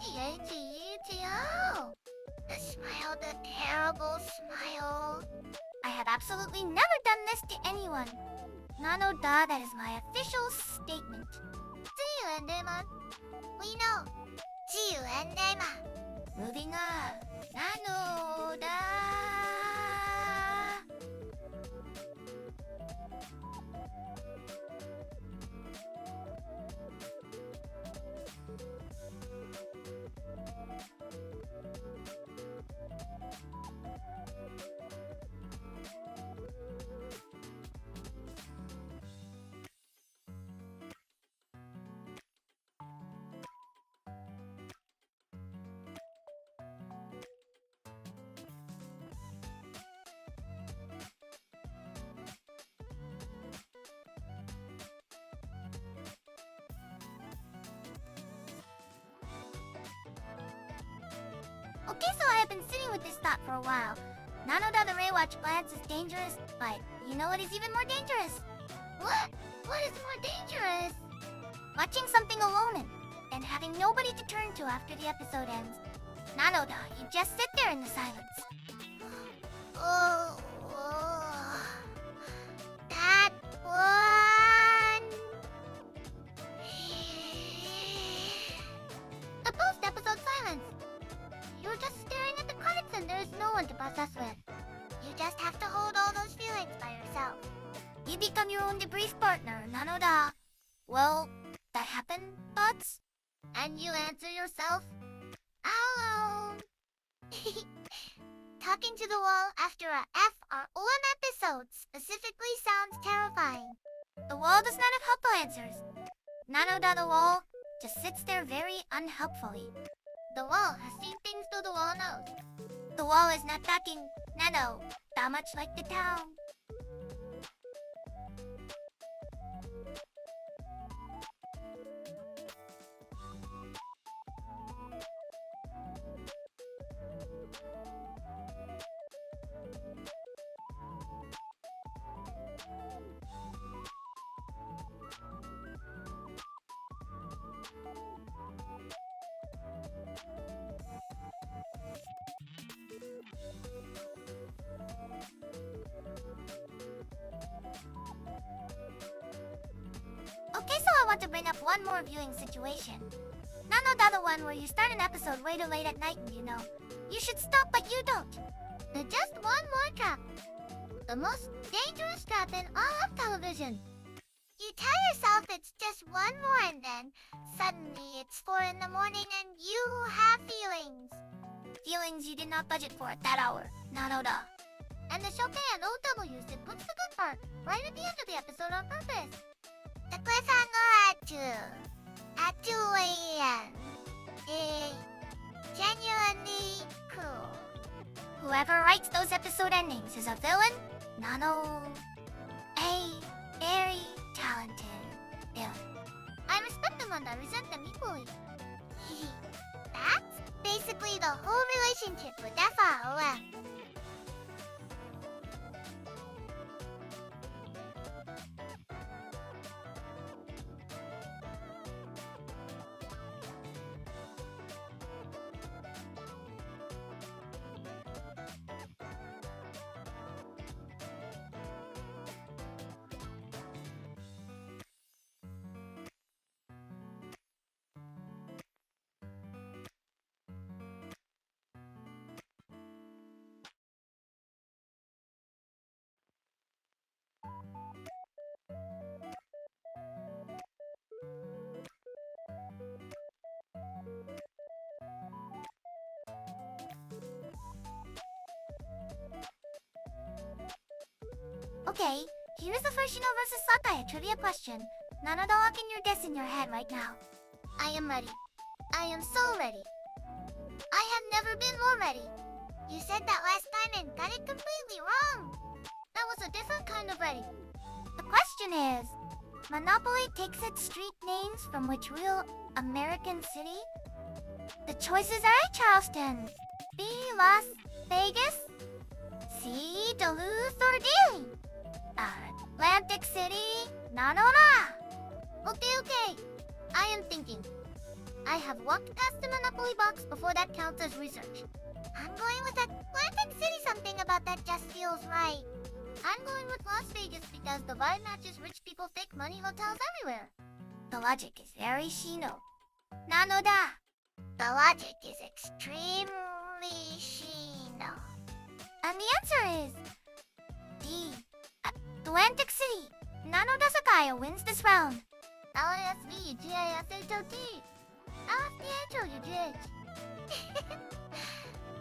T-A-T-E-T-O? The smile, the terrible smile. I have absolutely never done this to anyone. Nano da, that is my official statement. See you and Damon. We know. See you and Damon. Moving on. Nano da. Okay, so I have been sitting with this thought for a while. Nanoda the Raywatch glance is dangerous, but you know what is even more dangerous? What? What is more dangerous? Watching something alone and having nobody to turn to after the episode ends. Nanoda, you just sit there in the silence. That one. The post-episode silence. You're just staring at the credits and there's no one to process with. You just have to hold all those feelings by yourself. You become your own debrief partner, Nanoda. Well, that happened, thoughts? And you answer yourself, alone. Talking to the wall after a F or OM episode specifically sounds terrifying. The wall does not have helpful answers. Nanoda the wall just sits there very unhelpfully. The wall has seen things though the wall knows. The wall is not talking, Nano, that much like the town. Okay, so I want to bring up one more viewing situation. Nanoda the one where you start an episode way too late at night and you know you should stop but you don't. Just one more trap. The most dangerous trap in all of television. You tell yourself it's just one more and then suddenly it's 4 in the morning and you have feelings. Feelings you did not budget for at that hour, Nanoda. And the Shokai and OW said puts the good part right at the end of the episode on purpose. The cliffhanger at 2 a.m. is genuinely cool. Whoever writes those episode endings is a villain, Nano. A very talented villain. I respect them and I resent them equally. That's basically the whole relationship with FROM. Okay, here's the first Shino vs. Sakuya trivia question. Nanoda, lock in your guess in your head right now. I am ready. I am so ready. I have never been more ready. You said that last time and got it completely wrong. That was a different kind of ready. The question is, Monopoly takes its street names from which real American city? The choices are A. Charleston, B. Las Vegas, C. Duluth, or D. Atlantic City, Nanoda. Okay. I am thinking. I have walked past the Monopoly box before that counts as research. I'm going with Atlantic City. Something about that just feels right. I'm going with Las Vegas because the vibe matches rich people fake money hotels everywhere. The logic is very Shino. Nanoda. The logic is extremely Shino. And the answer is D. Atlantic City. Nanoda Sakuya wins this round. LSVGASHOT. LSDHOUGH.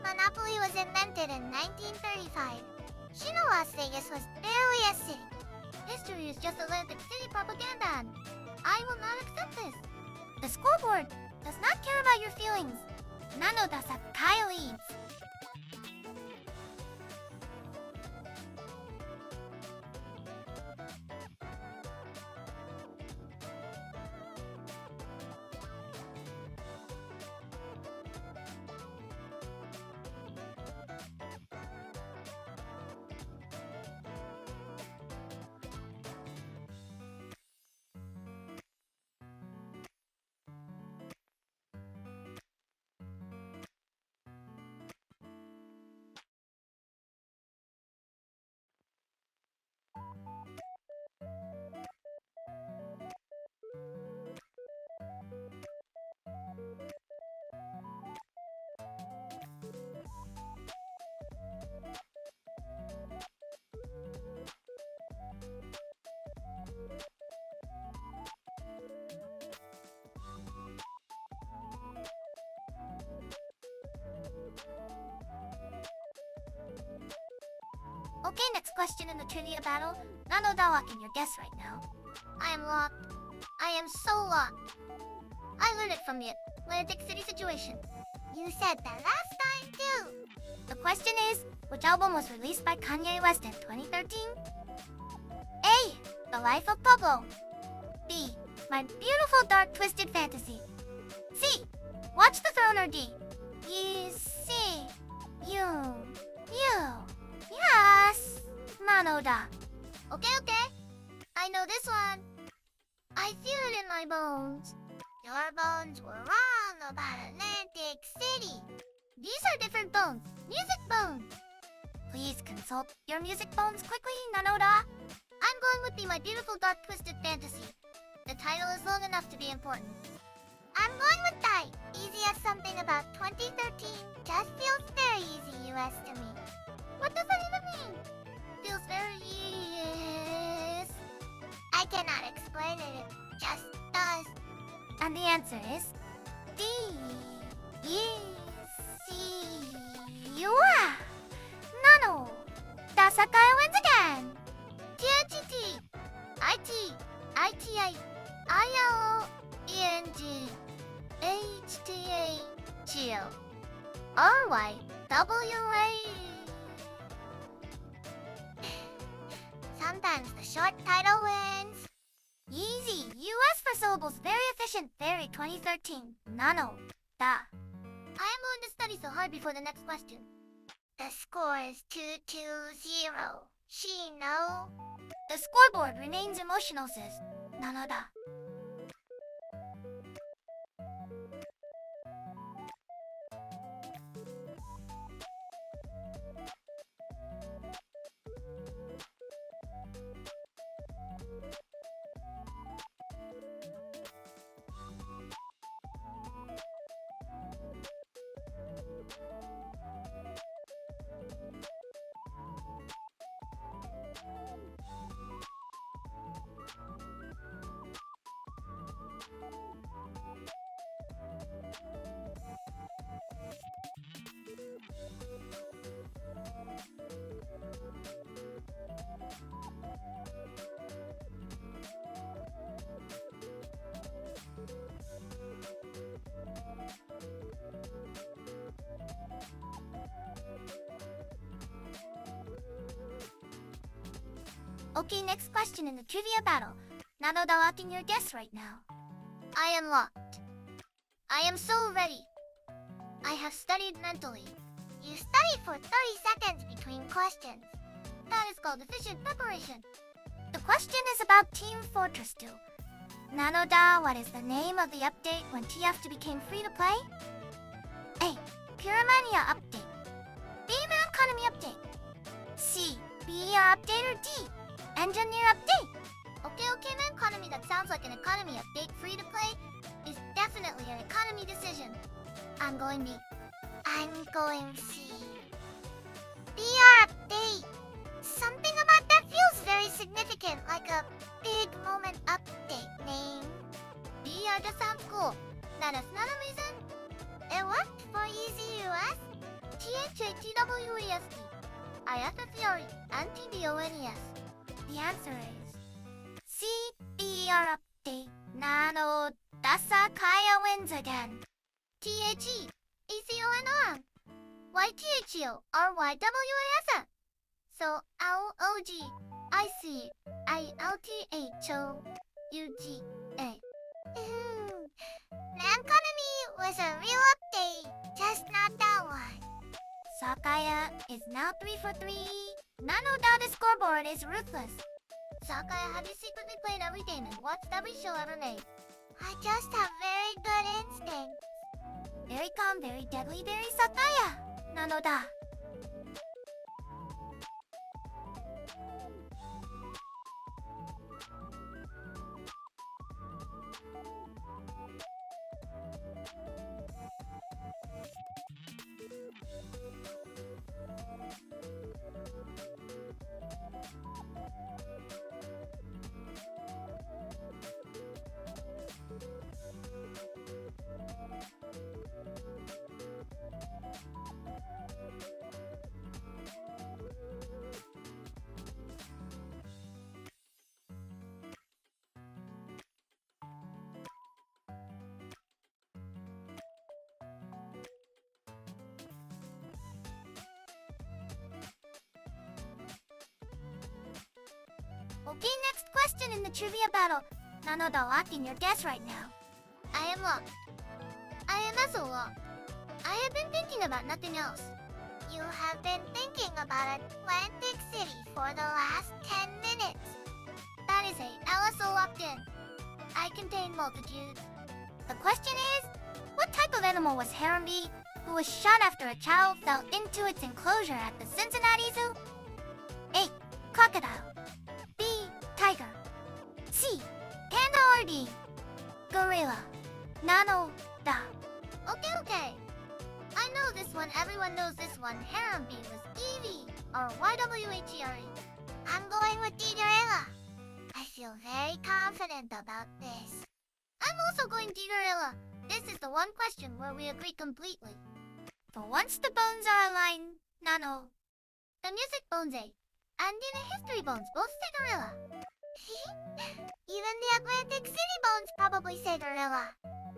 Monopoly was invented in 1935. Shino Las Vegas was barely a city. History is just Atlantic City propaganda and I will not accept this. The scoreboard does not care about your feelings. Nanoda Sakuya leads. Okay, next question in the trivia battle. Nanodawa, can you guess right now? I am locked. I am so locked. I learned it from the Atlantic City situation. You said that last time too. The question is, which album was released by Kanye West in 2013? A. The Life of Pablo. B. My Beautiful Dark Twisted Fantasy. C. Watch the Throne, or D. C. Yes. Nanoda. Okay. I know this one. I feel it in my bones. Your bones were wrong about Atlantic City. These are different bones. Music bones. Please consult your music bones quickly, Nanoda. I'm going with the My Beautiful Dark Twisted Fantasy. The title is long enough to be important. I'm going with die. Easy as something about 2013. Just feels very easy, US to me. What does that even mean? Feels very easy. I cannot explain it. It just does. And the answer is D. Nano. Da Sakuya wins again. THT. IT. ITI. ILO. ENG. HTA. Chio. RYWA. Sometimes the short title wins. Easy. US for syllables. Very efficient. Very 2013. Nano. Da. I am going to study so hard before the next question. The score is 2-0. Shino. The scoreboard remains emotional, sis. Nanoda. Okay, next question in the trivia battle. Nanodawa, can you guess right now? I am locked. I am so ready. I have studied mentally. You study for 30 seconds between questions. That is called efficient preparation. The question is about Team Fortress 2. Nanoda, what is the name of the update when TF2 became free to play? A. Pyramania update. B. Man Economy update. C. BER update, or D. Engineer update. Okay, Man Economy, that sounds like an economy update. Free to play is definitely an economy decision. I'm going B. I'm going C. BR update. Something about that feels very significant, like a big moment update name. BR just sounds cool. That is not a reason. It worked for Easy US. THATWESD. IFFERE and TBONES. The answer is CBR update. Nano Dasakaya wins again. THE ECONR YTHEO RYWAS. So LOG ICILTHO UGA. Nankonomy was a real update, just not that one. Sakaya is now 3 for 3. Nanoda scoreboard is ruthless. Sakaya, have you secretly played every game and watched every show ever made? I just have very good instincts. Very calm, very deadly, very Sakaya. Nanoda. Okay, next question in the trivia battle. Nano da locking your guess right now. I am locked. I am also locked. I have been thinking about nothing else. You have been thinking about Atlantic City for the last 10 minutes. That is a also locked in. I contain multitudes. The question is, what type of animal was Harambe, who was shot after a child fell into its enclosure at the Cincinnati Zoo? A. Crocodile. B. Tiger. C. Panda or D. Gorilla. Nano. Da. Okay. I know this one, everyone knows this one. Harambe was EV, or YWHERE. I'm going with D. Gorilla. I feel very confident about this. I'm also going D. Gorilla. This is the one question where we agree completely. For once the bones are aligned, Nano. The music bones A, and in the history bones both say gorilla. Even the Atlantic City bones probably say gorilla.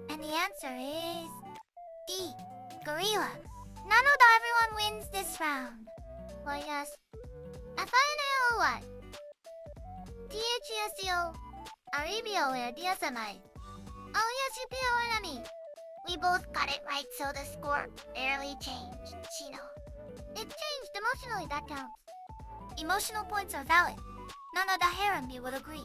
And the answer is D, gorilla. Nano da everyone wins this round. Why yes. FINALY. THESEO. Aribio or DSMI. Oh yes, you PO enemy. We both got it right, so the score barely changed, Shino. It changed emotionally, that counts. Emotional points are valid. None of the Harambe would agree.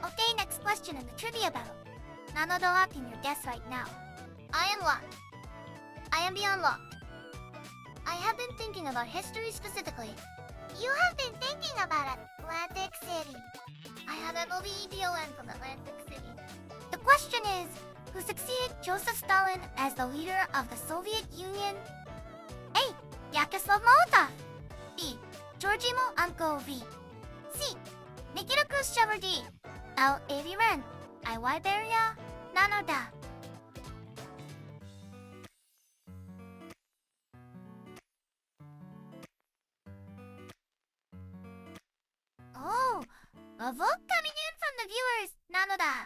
Okay, next question in the trivia battle. Nano da locking your guess right now. I am locked. I am beyond locked. I have been thinking about history specifically. You have been thinking about Atlantic City. I have MOVEDON from Atlantic City. The question is, who succeeded Joseph Stalin as the leader of the Soviet Union? A. Vyacheslav Molotov. B. Georgimo Anko V. C. Nikita Khrushchev D. L. A.V. Ren. I.Y. Beria. Nano da. Oh, a vote coming in from the viewers. Nano da.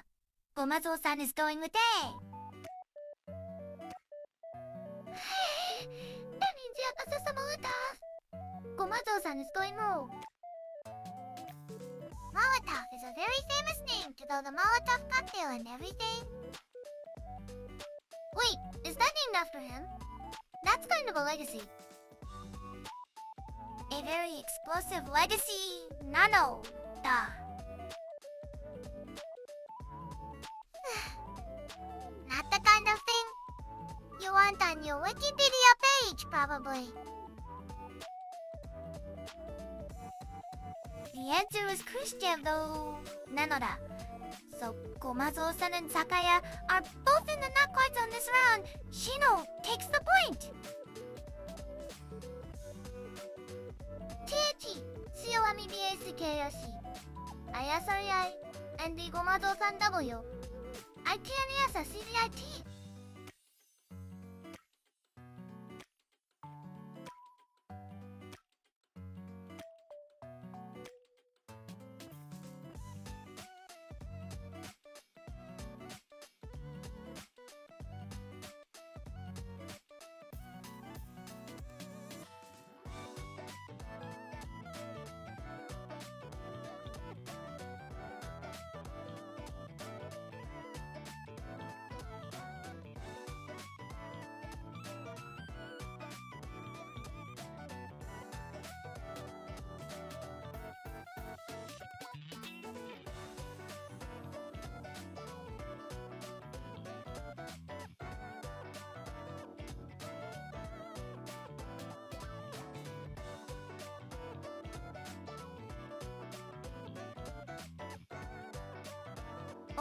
Gomazo-san is going with A. That means Vyacheslav Molotov. Gomazo-san is going no. Molotov is a very famous name to throw the Molotov cocktail and everything. Wait, is that named after him? That's kind of a legacy. A very explosive legacy, Nano da. Not the kind of thing you want on your Wikipedia page, probably. The answer was Khrushchev, though. Nano da. So Gomazo-san and Sakuya are both in the not quite on this round. Shino takes the point. TH, COMI BACKRC. ISREI, and the Gomazo-san W. ITNES CDIT.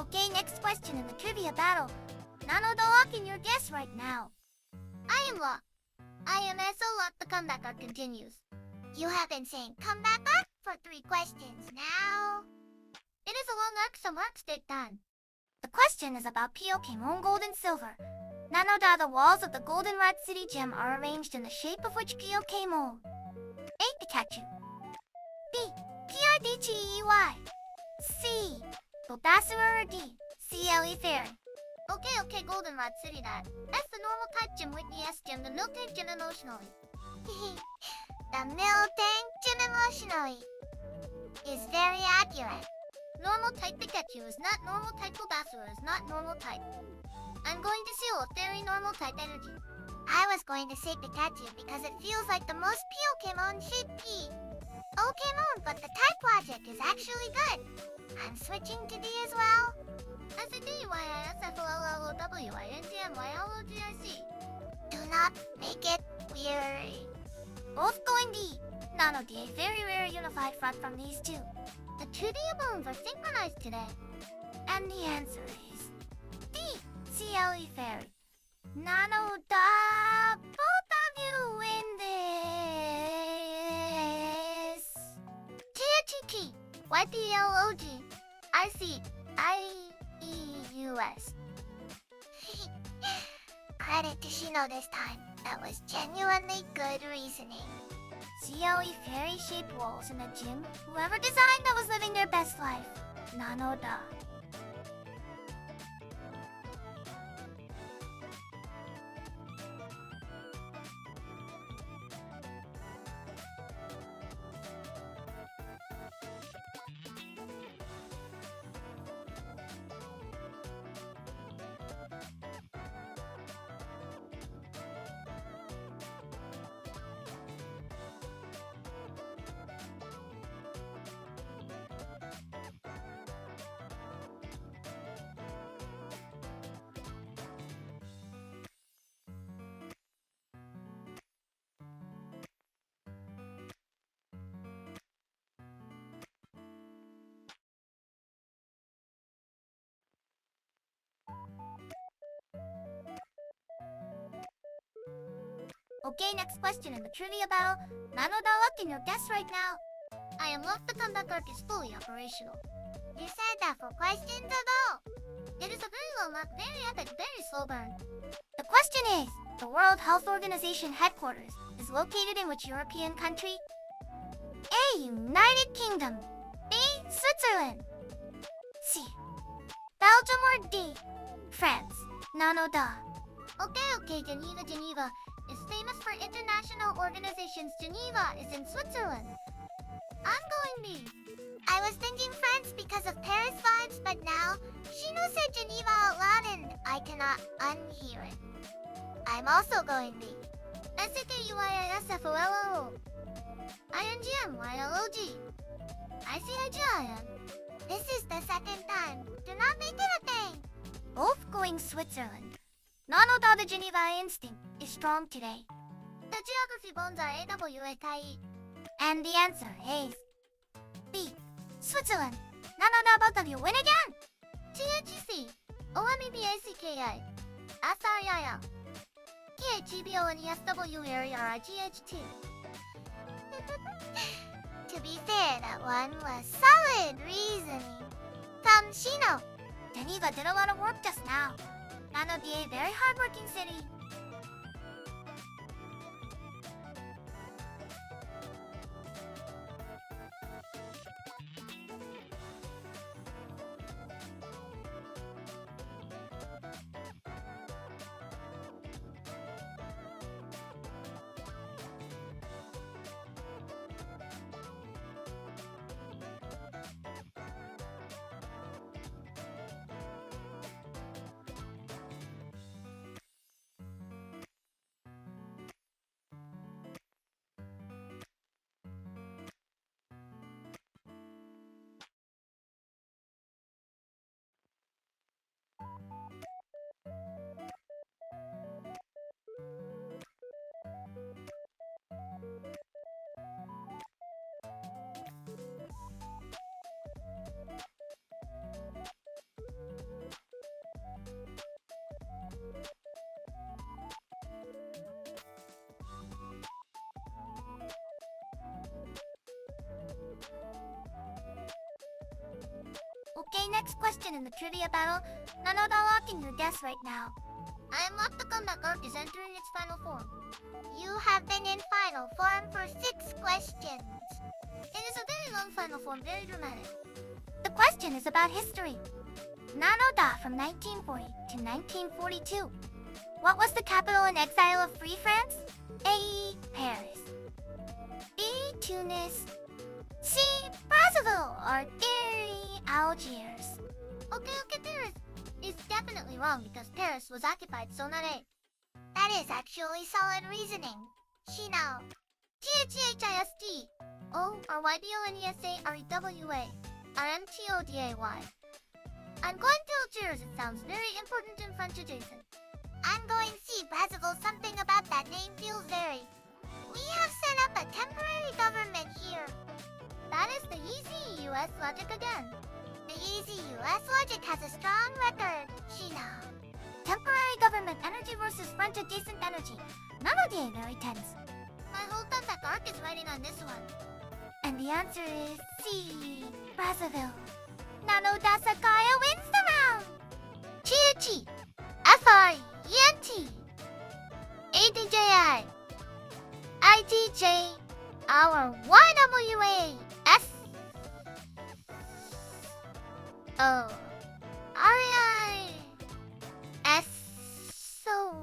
Okay, next question in the trivia battle. Nanoda, can you guess right now? I am Law. I am SO Lock. The comebacker continues. You have been saying comebacker for 3 questions now. It is a long arc, so marks take time. The question is about Pokemon Gold and Silver. Nanoda, the walls of the Goldenrod City Gem are arranged in the shape of which Pokemon? A. Pikachu. B. Pidgey. C. Bulbasaur. D. CLE Fairy. Okay, Goldenrod City that. That's the normal type gym with the S gym, the Miltank gym emotionally. The Miltank gym emotionally is very accurate. Normal type Pikachu is not normal type Bulbasaur is not normal type. I'm going to seal a very normal type energy. I was going to say Pikachu because it feels like the most Pokemon should be. Pokemon, but the type logic is actually good. I'm switching to D as well. SDYISFLLOWINTMYLOGIC. Do not make it weird. Both going D. Nano D, a very rare unified front from these two. The 2D bones are synchronized today. And the answer is D. CLE Fairy. Nano da, both of you win this. THT, YPLOG, ICIEUS. Credit to Shino this time. That was genuinely good reasoning. CLE fairy-shaped walls in a gym. Whoever designed that was living their best life. Nano da. Okay, next question in the trivia battle. Nanoda, what can you guess right now? I am locked. The comeback arc is fully operational. You said that for questions ago. It is a very low mark, very epic, very slow burn. The question is, the World Health Organization headquarters is located in which European country? A. United Kingdom. B. Switzerland. C. Belgium or D. France. Nanoda. Okay, Geneva is famous for international organizations. Geneva is in Switzerland. I'm going B. I was thinking France because of Paris vibes, but now Shino said Geneva out loud and I cannot unhear it. I'm also going B. SKUISFOLO INGMYLOG ICIGIN. This is the second time. Do not make it a thing. Both going Switzerland. Nanoda, the Geneva instinct is strong today. The geography bones are AWA. And the answer is B. Switzerland. Nanoda, both of you win again. THC OMEBACKI SRIIA KHEBONESWARIGHT. To be fair, that one was solid reasoning. From Shino. Geneva did a lot of work just now. Nano D, a very hardworking city. Okay, next question in the trivia battle. Nanoda locking your guess right now. I am what the comeback arc is entering its final form. You have been in final form for 6 questions. It is a very long final form, very dramatic. The question is about history. Nanoda from 1940 to 1942. What was the capital in exile of Free France? A. Paris. B. Tunis. C. Brazzaville. Or D. Algiers. Okay, Paris is definitely wrong because Paris was occupied, so not A. That is actually solid reasoning. Shino. T-H-E-H-I-S-T. O-R-Y-B-O-N-E-S-A-R-E-W-A. R-M-T-O-D-A-Y. I'm going to Algiers. It sounds very important and French adjacent. I'm going C. Brazzaville. Something about that name feels very... We have set up a temporary government here. That is the easy US logic again. The easy US logic has a strong record, Shino. Temporary government energy versus French adjacent energy. None of the very tense. I hope that arc is writing on this one. And the answer is C. Brazzaville. Nanoda Sakuya wins the round. Chi-Chi. F-R-E-N-T. A-D-J-I. I-D-J. Our Y-W-A-S. Oh. R-I-S. So...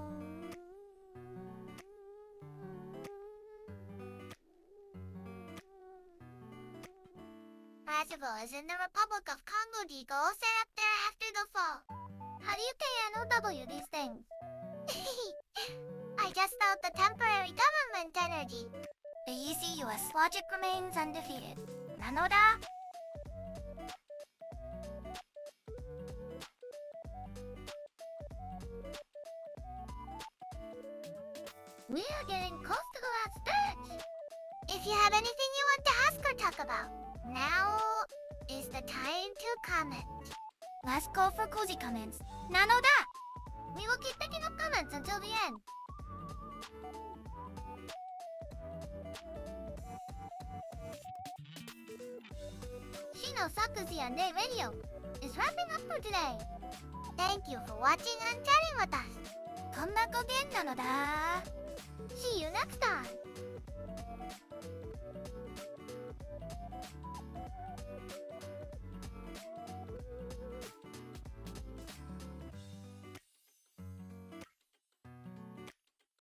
Brazzaville is in the Republic of Congo. D. Go set up there after the fall. How do you K-N-O-W these things? I just felt the temporary government energy. The easy US logic remains undefeated. Nanoda? We are getting close to the last stretch. If you have anything you want to ask or talk about, now is the time to comment. Last call for cozy comments. Nanoda! We will keep picking up comments until the end. Shino Sakuya and AI Radio is wrapping up for today. Thank you for watching and chatting with us. Come back again, Nanoda. See you next time.